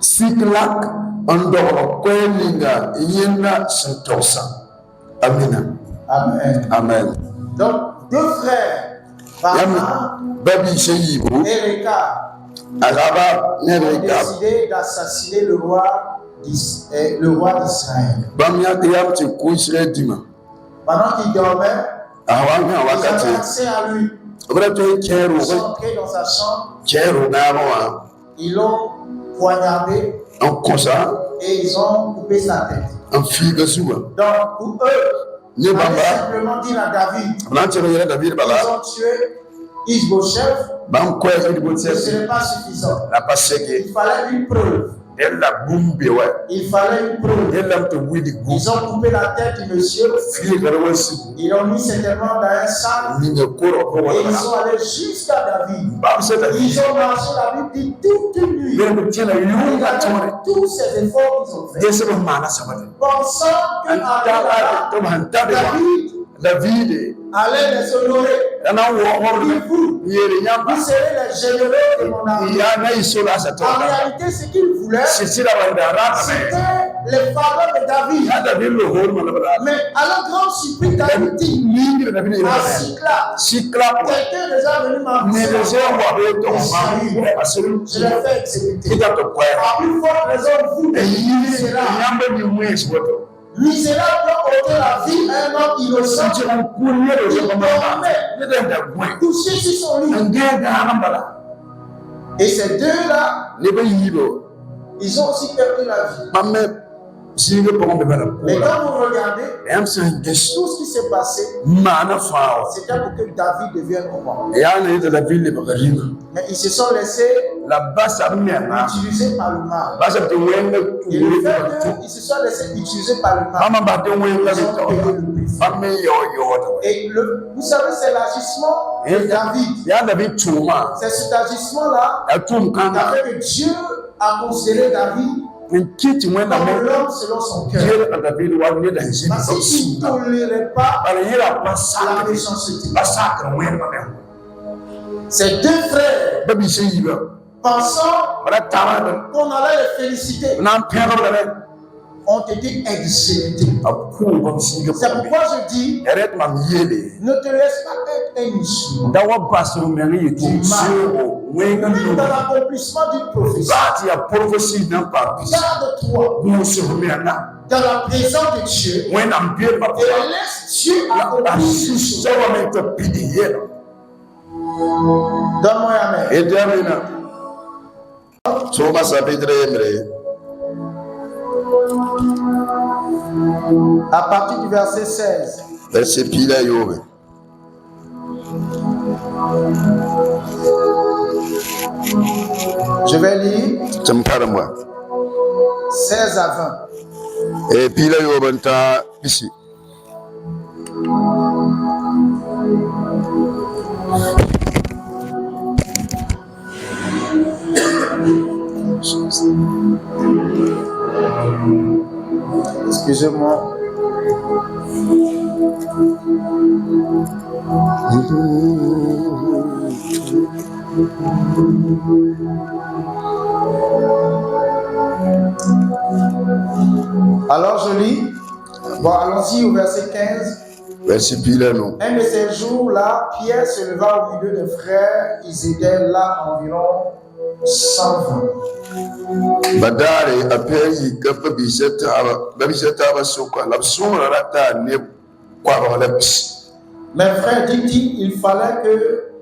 Siklak andoro kwelinga yena sentosa. Amen. Amen. Amen. Donc, 2 frères, Baana et Rekab, ont décidé d'assassiner le roi d'Israël. Pendant qu'il dormait, ils avaient accès à lui. Ils sont entrés dans sa chambre. Ils l'ont poignardé et ils ont coupé sa tête. Donc pour eux, ils avaient simplement dit à David, ils ont tué Ishbosheth, ce n'est pas suffisant. Il fallait une preuve. Il fallait une preuve. Ils ont coupé la tête du monsieur. Ils l'ont mis certainement dans un sac. Et ils sont allés jusqu'à David. Ils ont marché, la Bible dit, toute une nuit. Regardez tous ces efforts qu'ils ont fait. Pensant que David allait les honorer. Vous serez les généraux de mon armée. En réalité, ce qu'il voulait, c'était les faveurs de David. Mais à leur grande surprise, David dit à Siklag, quelqu'un est déjà venu m'annoncer. Je l'ai fait exécuter. À plus forte raison, vous, misérable ôter la vie à un homme innocent qui dormait, touché sur son lit. Et ces deux-là, ils ont aussi perdu la vie. Mais quand vous regardez, tout ce qui s'est passé, c'était pour que David devienne roi. Mais ils se sont laissés utiliser par le mal. Et le fait qu'ils se sont laissés utiliser par le mal, ils ont payé le prix. Et vous savez, c'est l'agissement de David. C'est cet agissement-là qui a fait que Dieu a considéré David comme l'homme selon son cœur. Parce qu'il ne tolérait pas la méchanceté. Ces deux frères, pensant qu'on allait les féliciter, ont été exécutés. C'est pourquoi je dis, ne te laisse pas être un instrument du mal. Même dans l'accomplissement d'une prophétie, garde-toi dans la présence de Dieu et laisse Dieu accomplir ses choses. Donne-moi un amen. À partir du verset 16. Je vais lire 16 à 20. Et puis là, ici. Excusez-moi. Alors je lis. Bon, allons-y au verset 15. Un de ces jours-là, Pierre se leva au milieu des frères. Ils étaient là environ 120. Mes frères, dit-il, il fallait que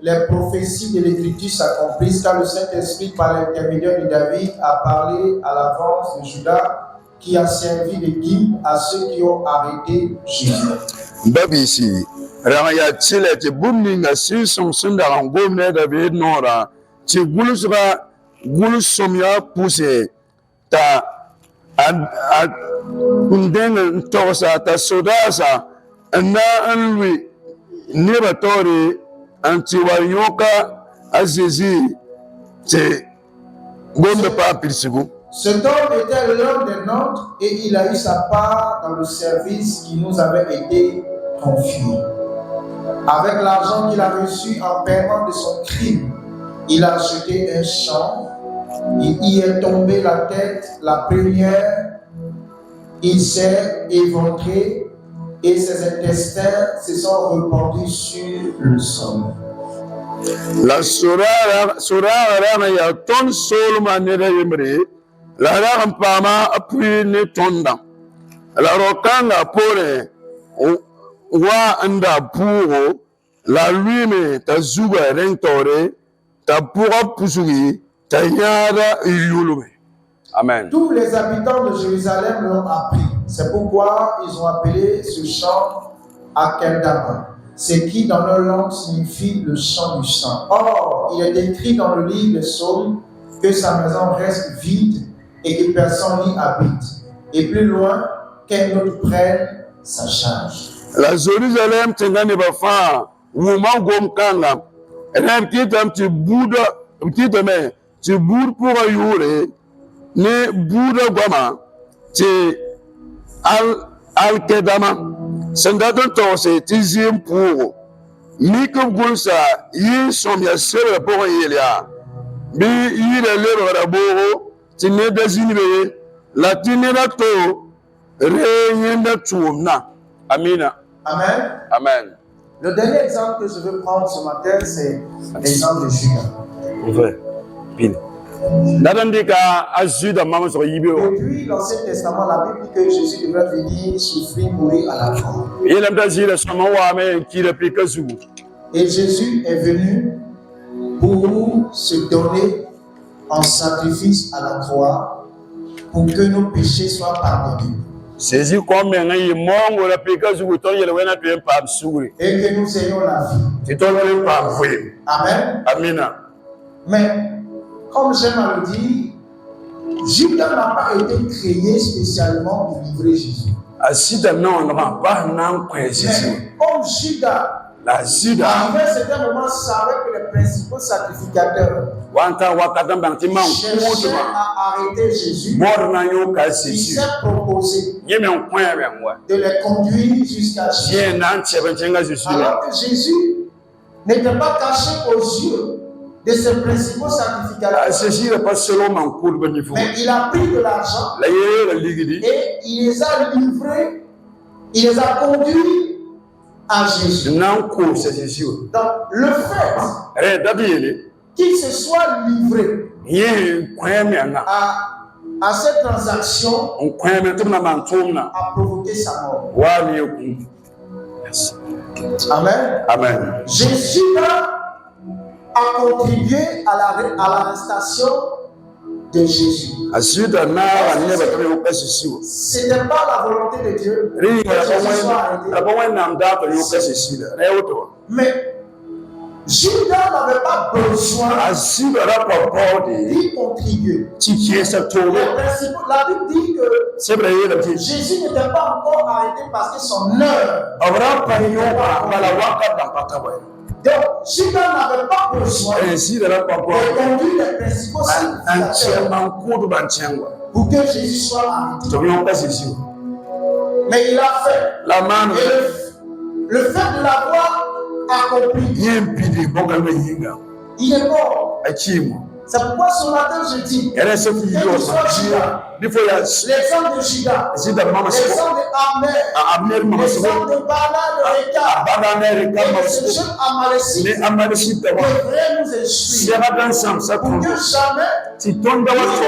les prophéties de l'Écriture s'accomplissent, car le Saint-Esprit, par l'intermédiaire de David, a parlé à l'avance de Judas, qui a servi de guide à ceux qui ont arrêté Jésus. Gulsomia poussé ta undeng tosa ta sodasa na anwi nibatori antiwarioka azizi te gombe pa pirsigu. Cet homme était l'un des nôtres et il a eu sa part dans le service qui nous avait été confié. Avec l'argent qu'il a reçu en paiement de son crime, il a acheté un champ. Il y est tombé la tête, la première, il s'est éventré et ses intestins se sont répandus sur le sol. La surara ya ton solma nere yemre la rampama apui ne tonda la rokanga pore wa anda puro la luime ta zuba rentore ta pura pusui. Amen. Tous les habitants de Jérusalem l'ont appris. C'est pourquoi ils ont appelé ce champ Akeldama. ce qui dans leur langue signifie le chant du sang. Or, il est écrit dans le livre des Psaumes que sa maison reste vide et que personne n'y habite. Et plus loin, qu'un autre prenne sa charge. La Jérusalem tengane bafa wuma gom kanga ram kitam ti buda kitame ti bur pour yure ne buda goma ti al kedama sandaton to se ti zim pour mi ko gunsa yi som ya sere pour yelia bi yire le rabo ti ne dazini la tinera to re yenda tuumna. Amina. Amen. Amen. Le dernier exemple que je veux prendre ce matin, c'est l'exemple de Judas. Depuis l'Ancien Testament, la Bible dit que Jésus devrait venir souffrir, mourir à la croix. Et Jésus est venu pour se donner en sacrifice à la croix pour que nos péchés soient pardonnés. Et que nous ayons la vie. Amen. Amen. Mais, comme j'aime à le dire, Judas n'a pas été créé spécialement pour livrer Jésus. Mais comme Judas, arrivé à un certain moment, savait que les principaux sacrificateurs cherchaient à arrêter Jésus. Il s'est proposé de les conduire jusqu'à Jésus. Alors que Jésus n'était pas caché aux yeux de ses principaux sacrificateurs. Mais il a pris de l'argent et il les a livrés, il les a conduits à Jésus. Donc, le fait qu'il se soit livré à cette transaction a provoqué sa mort. Amen. Amen. Jésus a contribué à l'arrestation de Jésus. Ce n'était pas la volonté de Dieu que Jésus soit arrêté. Mais Judas n'avait pas besoin d'y contribuer. La Bible dit que Jésus n'était pas encore arrêté parce que son heure. Donc, Judas n'avait pas besoin de conduire les principaux sacrificateurs pour que Jésus soit arrêté. Mais il a fait. Et le fait de l'avoir accompli, il est mort. C'est pourquoi ce matin je dis, l'exemple de Judas, l'exemple d'Abner, l'exemple de Bana, et de ce jeune Amalécite devrait nous instruire pour que jamais nous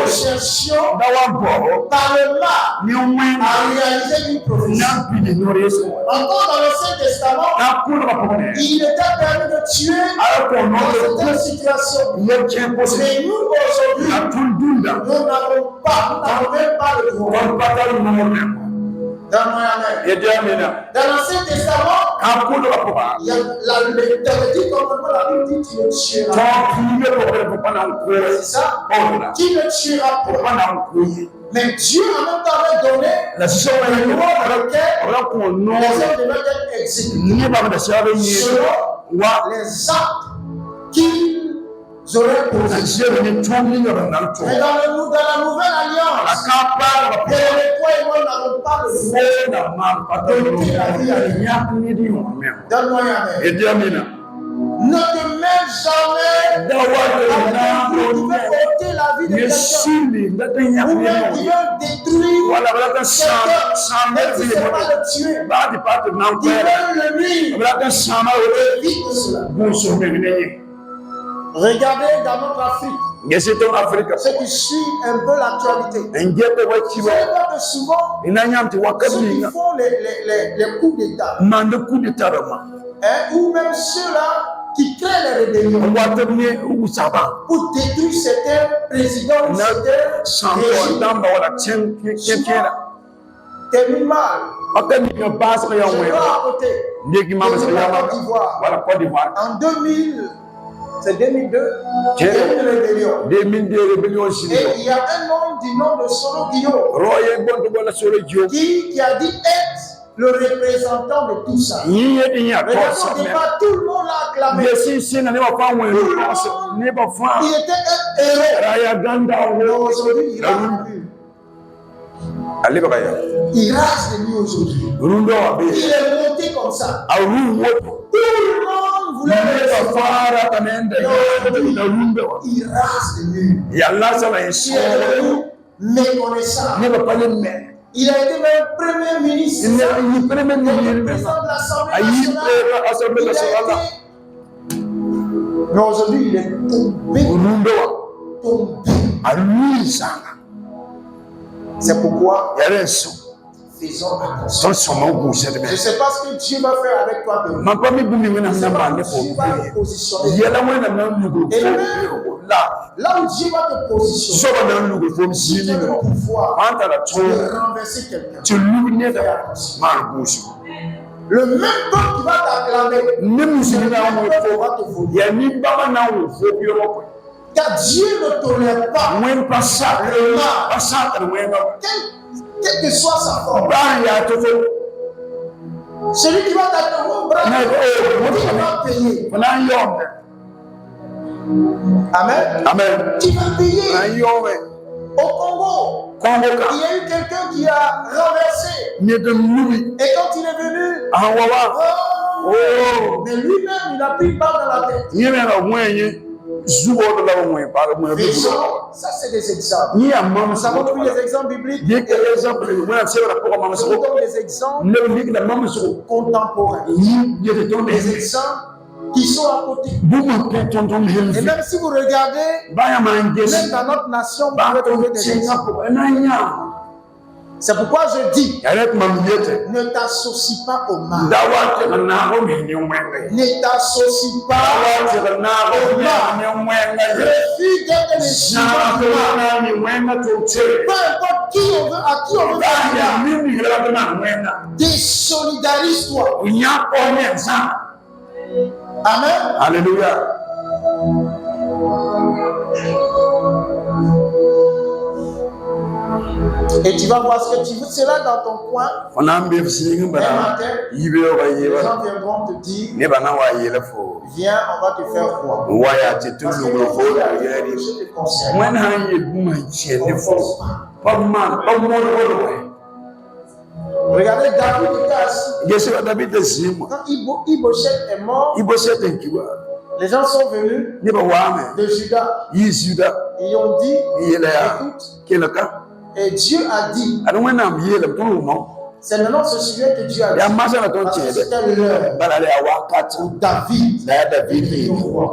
cherchions par le mal à réaliser une prophétie. Encore dans l'Ancien Testament, il était permis de tuer dans certaines situations. Mais nous, aujourd'hui, nous n'avons même pas le droit. Dans l'Ancien Testament, il y a l'interdit commandement, la Bible dit tu ne tueras pas. C'est ça? Qui ne tuera pas. Mais Dieu en même temps avait donné une loi dans laquelle les hommes devaient être exécutés selon les actes qu'ils auraient posés. Mais dans la nouvelle alliance, toi et moi n'avons pas le droit de ôter la vie à l'ennemi. Donne-moi un amen. Ne te mets jamais qui veut ôter la vie de quelqu'un ou même qui veut détruire quelqu'un, même si ce n'est pas le tuer, qui veut le nuire. Évite cela. Regardez dans notre Afrique, ceux qui suivent un peu l'actualité. Vous savez pas que souvent, ceux qui font les coups d'État, ou même ceux-là qui créent les rébellions pour détruire certains présidents, certains régimes, terminent mal. Je vois à côté. Voilà, Côte d'Ivoire. En 2000, c'est 2002. Il y a eu une rébellion. Et il y a un homme du nom de Solo Guillaume qui a dit être le représentant de tout ça. Mais au départ, tout le monde l'a acclamé. Il était un héros. Aujourd'hui, il rase de nuit. Il rase de nuit aujourd'hui. Il est monté comme ça. Tout le monde voulait le voir. Il rase de nuit. Il est devenu méconnaissant. Il a été même premier ministre. Président de l'Assemblée nationale. Mais aujourd'hui, il est tombé. C'est pourquoi faisons attention. Je ne sais pas ce que Dieu va faire avec toi demain. Je ne sais pas où Dieu va te positionner. Et même là où Dieu va te positionner, si tu as le pouvoir de renverser quelqu'un. Le même peuple qui va t'acclamer, le même peuple va te vouloir. Car Dieu ne tolère pas le mal. Quelle que soit sa forme. Celui qui va t'attendre, qui va payer. Amen. Qui va payer. Au Congo, il y a eu quelqu'un qui a renversé. Et quand il est venu, mais lui-même, il a pris part dans la tête. Ça, c'est des exemples. Nous avons pris des exemples bibliques. Nous avons des exemples contemporains. Des exemples qui sont à côté. Et même si vous regardez, même dans notre nation, vous pouvez trouver des exemples. C'est pourquoi je dis, ne t'associe pas au mal. Ne t'associe pas au mal. Refuse d'être les instruments du mal. Peu importe qui on veut, à qui on veut faire du mal. Désolidarise-toi. Amen. Alléluia. Et tu vas voir ce que tu veux. C'est là dans ton coin. Un matin, les gens viendront te dire, viens, on va te faire quoi? Parce que je te conseille. Regardez, David était assis. Quand Ibosheth est mort, les gens sont venus de Juda. Ils ont dit, écoute, et Dieu a dit, c'est maintenant ce sujet que Dieu a dit. Parce que c'était l'heure où David était roi.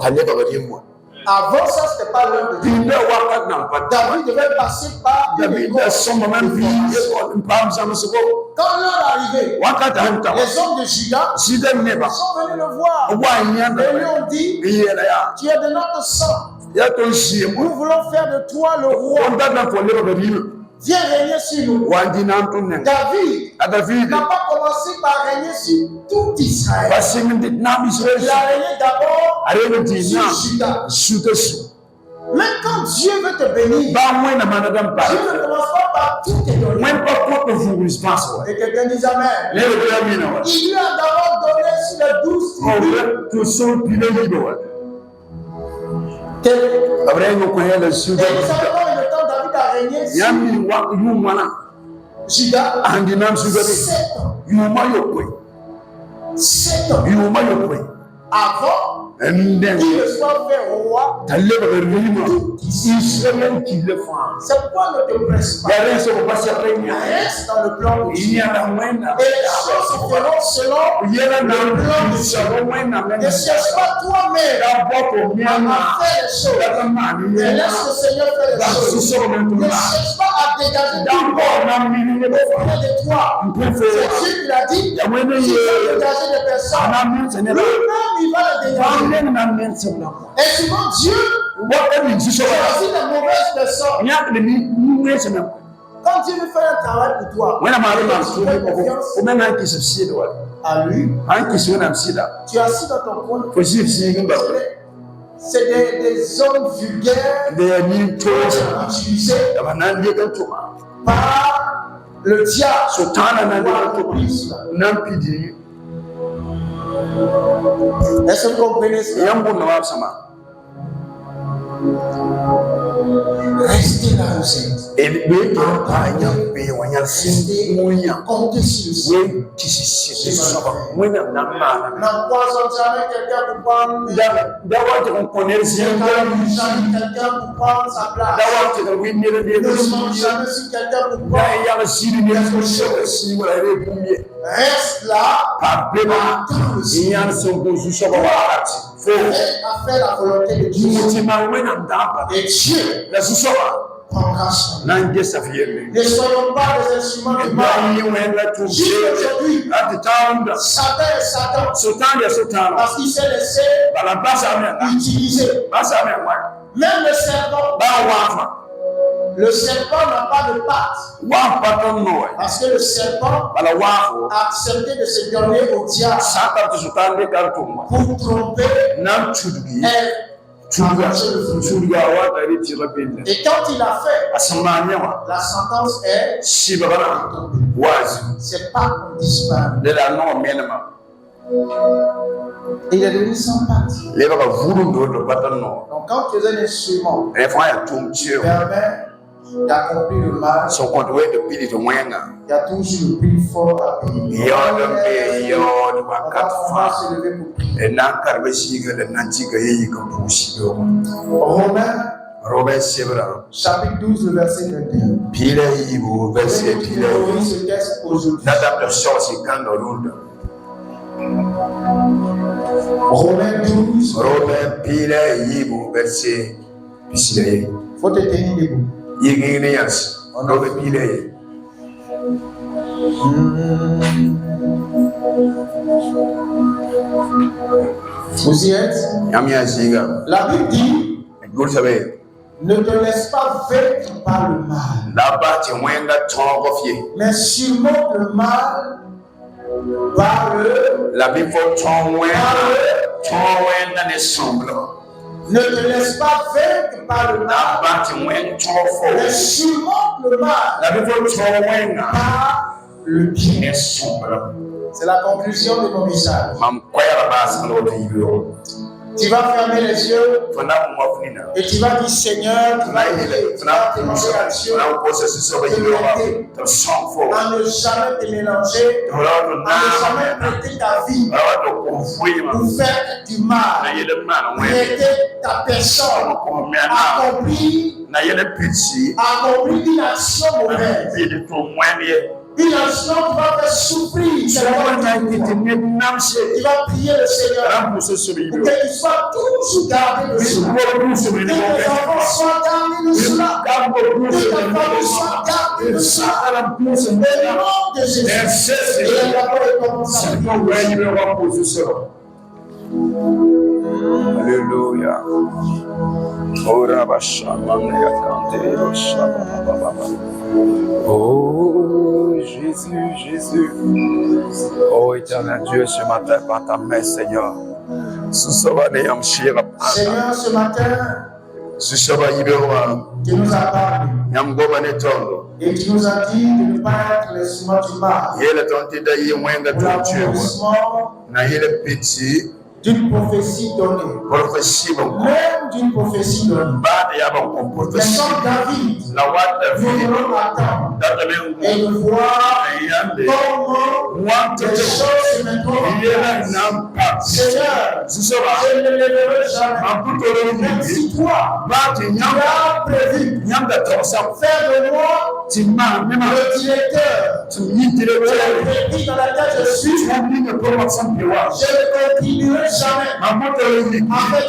Avant ça, ce n'était pas l'heure de Dieu. David devait passer par une école. Quand l'heure arrivait, les hommes de Juda sont venus le voir. Et lui ont dit, tu es de notre sang. Nous voulons faire de toi le roi. Viens régner sur nous. David n'a pas commencé par régner sur tout Israël. Il a régné d'abord sur Juda. Même quand Dieu veut te bénir, Dieu ne commence pas par tout te donner. Et quelqu'un dit Amen. Il lui a d'abord donné sur les 12 tribus. Et vous savez combien de temps David a régné sur Juda? 7 ans. Avant qu'il ne soit fait roi, c'est pourquoi ne te presse pas. Reste dans le plan de Dieu. Et les choses se feront selon le plan de Dieu. Ne cherche pas toi-même à faire les choses. Mais laisse le Seigneur faire les choses. Ne cherche pas à dégager auprès de toi. C'est Dieu qui l'a dit. Il va dégager des personnes. Lui-même, il va les dégager. Et souvent Dieu choisit les mauvaises personnes Quand Dieu veut faire un travail pour toi, tu fais confiance à lui. Tu es assis dans ton coin. C'est des hommes vulgaires utilisés par le diable. Est-ce que vous comprenez cela? Restez là où vous êtes. Comptez sur le Seigneur. N'empoisonne jamais quelqu'un pour prendre quelqu'un pour prendre sa place. Ne mange jamais sur quelqu'un pour prendre quelque chose. Reste là. Attends le Seigneur. À faire la volonté de Dieu. Et Dieu prendra soin. Ne soyons pas des instruments de mal. Jusqu'aujourd'hui, Satan est Satan. Parce qu'il s'est laissé utiliser. Même le serpent. Le serpent n'a pas de pattes. Parce que le serpent a accepté de se donner au diable pour tromper Ève. Et quand il a fait, la sentence est c'est pas qu'on disparaît. Il est devenu sans pattes. Donc quand tu es un instrument, permet d'accomplir le mal, il y a toujours le prix fort à payer. On va se lever pour prier. Romains chapitre 12, le verset 21. Ce texte aujourd'hui. Romains 12. Faut te tenir debout. Vous y êtes? La Bible dit, ne te laisse pas vaincre par le mal, mais surmonte le mal par le. Ne te laisse pas vaincre par le mal, mais surmonte le mal par le bien. C'est la conclusion de mon message. Tu vas fermer les yeux et tu vas dire Seigneur, tu vas demander l'action, à ne jamais te mélanger, à ne jamais prêter ta vie pour faire du mal, prêter ta personne, accomplir une action mauvaise. Une action qui va faire souffrir. Tu vas prier le Seigneur pour que tu sois toujours gardé de cela. Que tes enfants soient gardés de cela. Que ta famille soit gardée de cela. Au nom de Jésus. Et la parole commence à prier. Alléluia. Oh Jésus, Jésus. Oh éternel Dieu, ce matin, par ta main, Seigneur. Seigneur, ce matin, tu nous as parlé. Et tu nous as dit de ne pas être l'instrument du mal. Pour l'accomplissement d'une prophétie donnée. Même d'une prophétie donnée. Mais comme David, nous devons attendre et voir comment les choses se mettront en place. Seigneur, je ne le lèverai jamais. Même si toi, tu as prévu faire de moi le directeur de la vie dans laquelle je suis, je ne continuerai jamais avec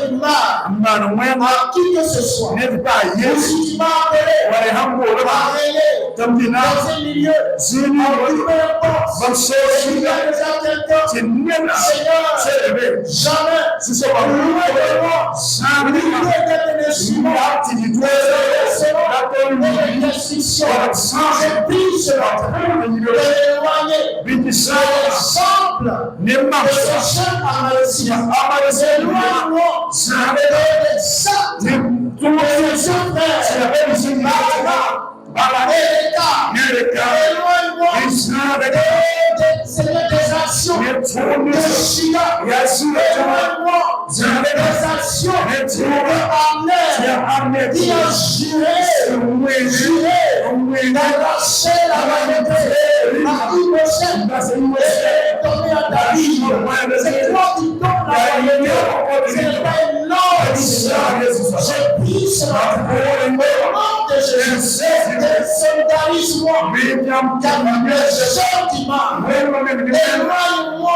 une marque à qui que ce soit. Ou si tu m'as appelé, dans un milieu, en peu importe, il y a déjà quelqu'un, Seigneur, jamais, loin de moi, l'idée d'être un instrument, et les restrictions, je prie sur notre éloigner l'exemple de ce jeune Amalekite, éloigne-moi de l'exemple de mes frères, éloigne-moi des actions de Shia, éloigne-moi des actions de Amner qui a juré d'arracher la vérité à Imoshet et donner à David. C'est toi qui donnes la vérité, ce n'est pas une norme. Je prie sur notre au nom de Jésus, solidarise-moi, car le jeune qui m'a, éloigne-moi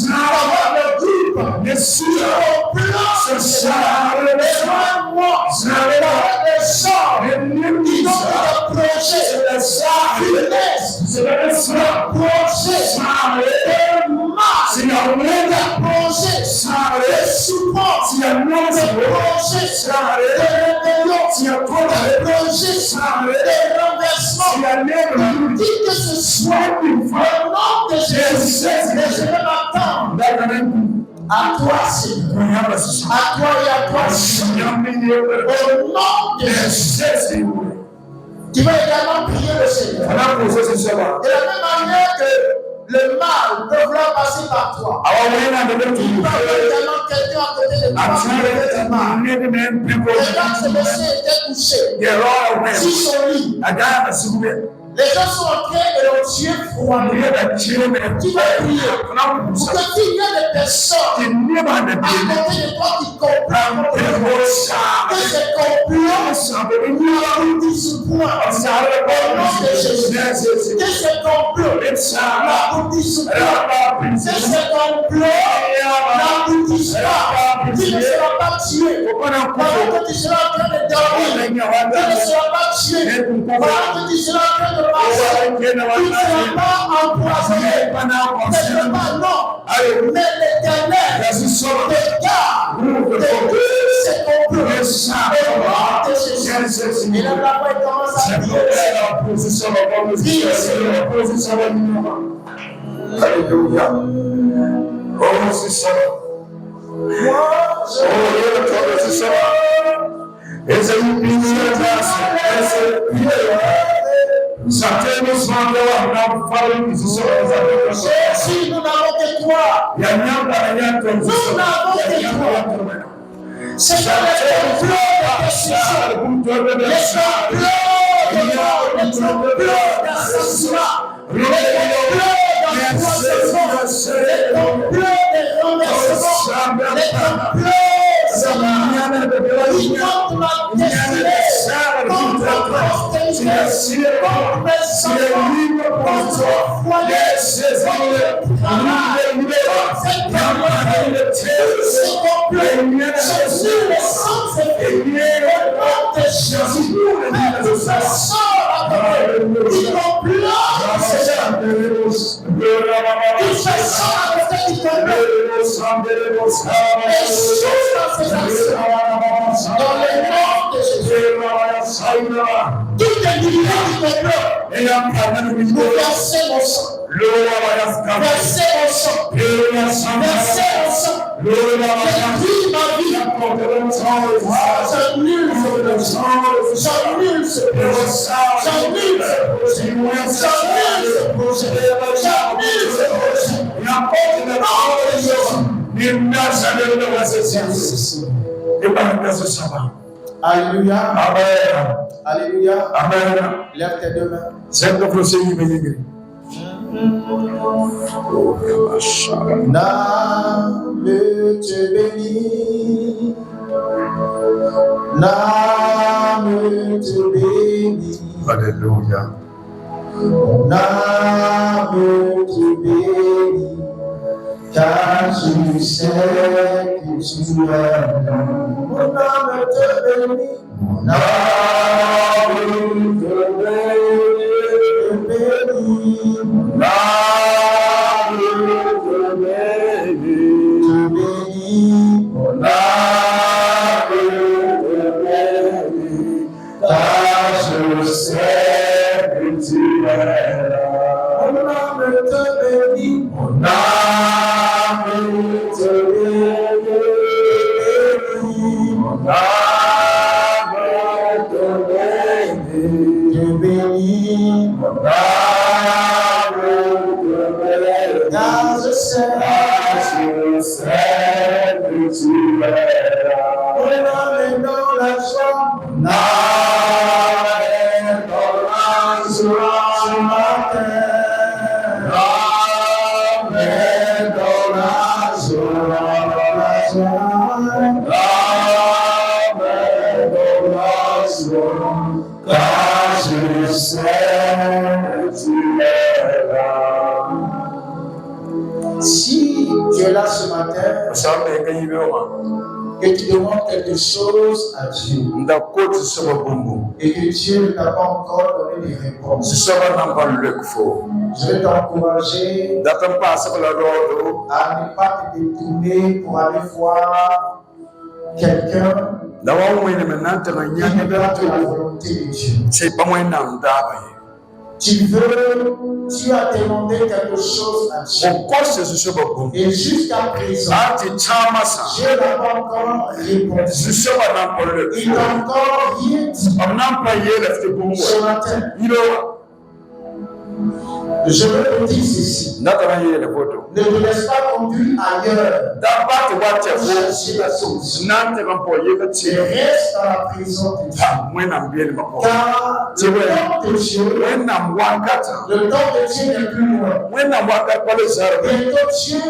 d'avoir le groupe sur mon plan social, éloigne-moi d'avoir des gens qui ont un projet funeste, un projet de masse, un projet de support, un projet de rébellion, un projet de renversement, qui que ce soit, au nom de Jésus, et je vais m'attendre à toi, Seigneur, à toi et à toi, Seigneur, au nom de Jésus. Tu vas également prier le Seigneur. De la même manière que le mal peut vouloir passer par toi. Il va également quelqu'un à côté de toi. Regarde, ce monsieur était couché sur son lit. Les gens sont en train de leur tuer froidement. Tu vas prier pour que s'il y a des personnes à côté de toi qui comprennent que ces complots n'aboutissent point au nom de Jésus. Que ces complots n'aboutissent pas. Que ces complots n'aboutissent pas. Tu ne seras pas tué. Pendant que tu seras en train de dormir, tu ne seras pas tué. Pendant que tu seras en train de tu ne seras pas empoisonné. Ce n'est pas non. Mais l'Éternel te garde de tous ces complots. Au nom de Jésus. Et là, la voix commence à prier. Alléluia. Oh, c'est ça. Oh, c'est ça. Et c'est une Jésus, nous n'avons que toi. Nous n'avons que toi. C'est dans les complots de destruction, les complots d'assassinat, les complots de renversement, les complots qui contre ma destinée, contre ma postérité, contre mes enfants, contre mon foyer, contre le travail, contre cette carrière, ces complots, Jésus, le sang s'est fait, au nom de Jésus, mais tout ça sort à côté, qui complot, Seigneur, tout ça sort à côté du complot, et chose dans ces actions, dans le nom de Jésus, tout est lié du complot, nous verser mon sang, verser mon sang, verser mon sang, j'ai pris ma vie, j'annule ce Alléluia. Amen. Alléluia. Amen. Lève tes deux mains. C'est le procès qui me N'âme te bénit, n'âme te bénit, Alléluia. n'âme te bénit, car je sais que tu aimes. Mon âme te bénit, mon âme te bénit. Mon âme te bénit. Mon âme te bénit. Mon âme te bénit. Je bénis. Mon âme te bénit. Car je sais que tu es là. mon âme est dans la joie. Mon âme est dans la joie ce matin. L'âme est dans la joie. L'âme est dans la joie. Car je sais que tu es là. Si tu es là ce matin et tu demandes quelque chose à Dieu et que Dieu ne t'a pas encore donné des réponses, je vais t'encourager à ne pas te détourner pour aller voir quelqu'un qui n'est pas de la volonté de Dieu. Tu as demandé quelque chose à Dieu. Et jusqu'à présent, Dieu n'a pas encore répondu. Il n'a encore rien dit. Ce matin, je veux te dire ceci. Ne te laisse pas conduire ailleurs. Chercher la solution. Et reste dans la présence de Dieu. Car le temps de Dieu, n'est plus loin. Bientôt Dieu,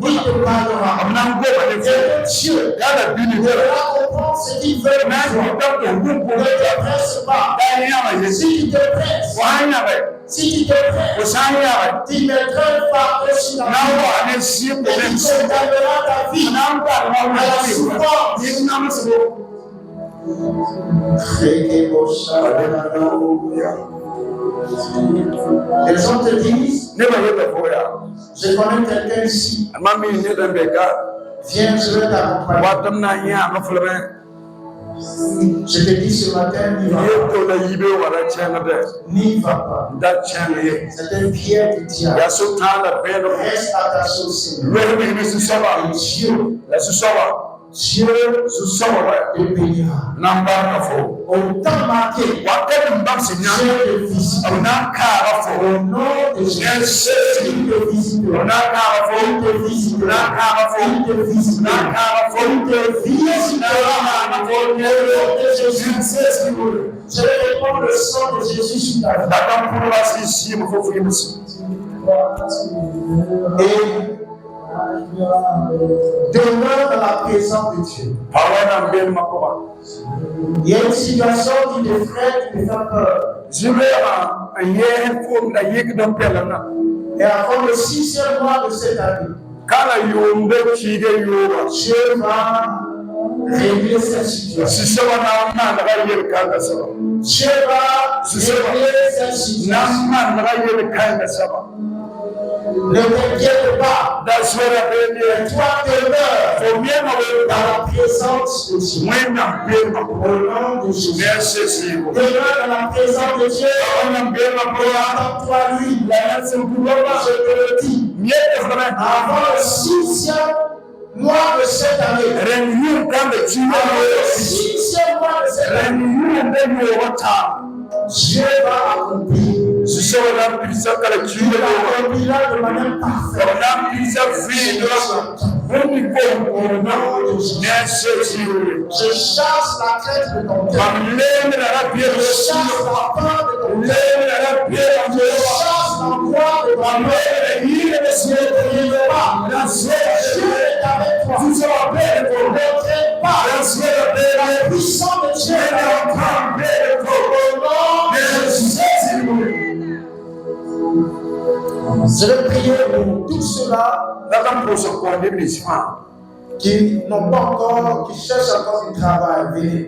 il te parlera. Bientôt Dieu devra comprendre ce qu'il veut. Ne te presse pas. Si tu te presses, tu mettras un fardeau sur la vie. Et tu condamneras ta vie à la souffrance. Les gens te disent, je connais quelqu'un ici. Viens, je vais t'accompagner. Je te dis ce matin, n'y va pas. C'est un pied de diable. Reste attaché au Seigneur. Dieu te bénira. Au temps marqué, Dieu te visite. Au nom de Jésus, il te visite. Il te visite. Il te visite. Je vais répondre le sang de Jésus sur ta vie. Et demeure dans la présence de Dieu. Il y a une situation qui te freine, qui te fait peur. Et avant le 6e mois de cette année, Dieu va régler cette situation. Dieu va régler cette situation. Ne t'inquiète pas. Toi demeure dans la présence de Dieu. Au nom de Jésus. Demeure dans la présence de Dieu. Attends-toi lui. Je te le dis. Avant le 6e mois de cette année. Avant le 6e mois de cette année. Dieu va accomplir. Dieu accomplira de manière parfaite. Je chasse la crainte de ton cœur. Je chasse la peur de ton cœur. Je chasse l'angoisse de ton cœur. Ne t'inquiète pas. Dieu est avec toi. Ne crains pas. La puissance de Dieu est avec toi. Au nom de Jésus. Je vais prier pour tous ceux-là qui n'ont pas encore, qui cherchent encore du travail. Venez.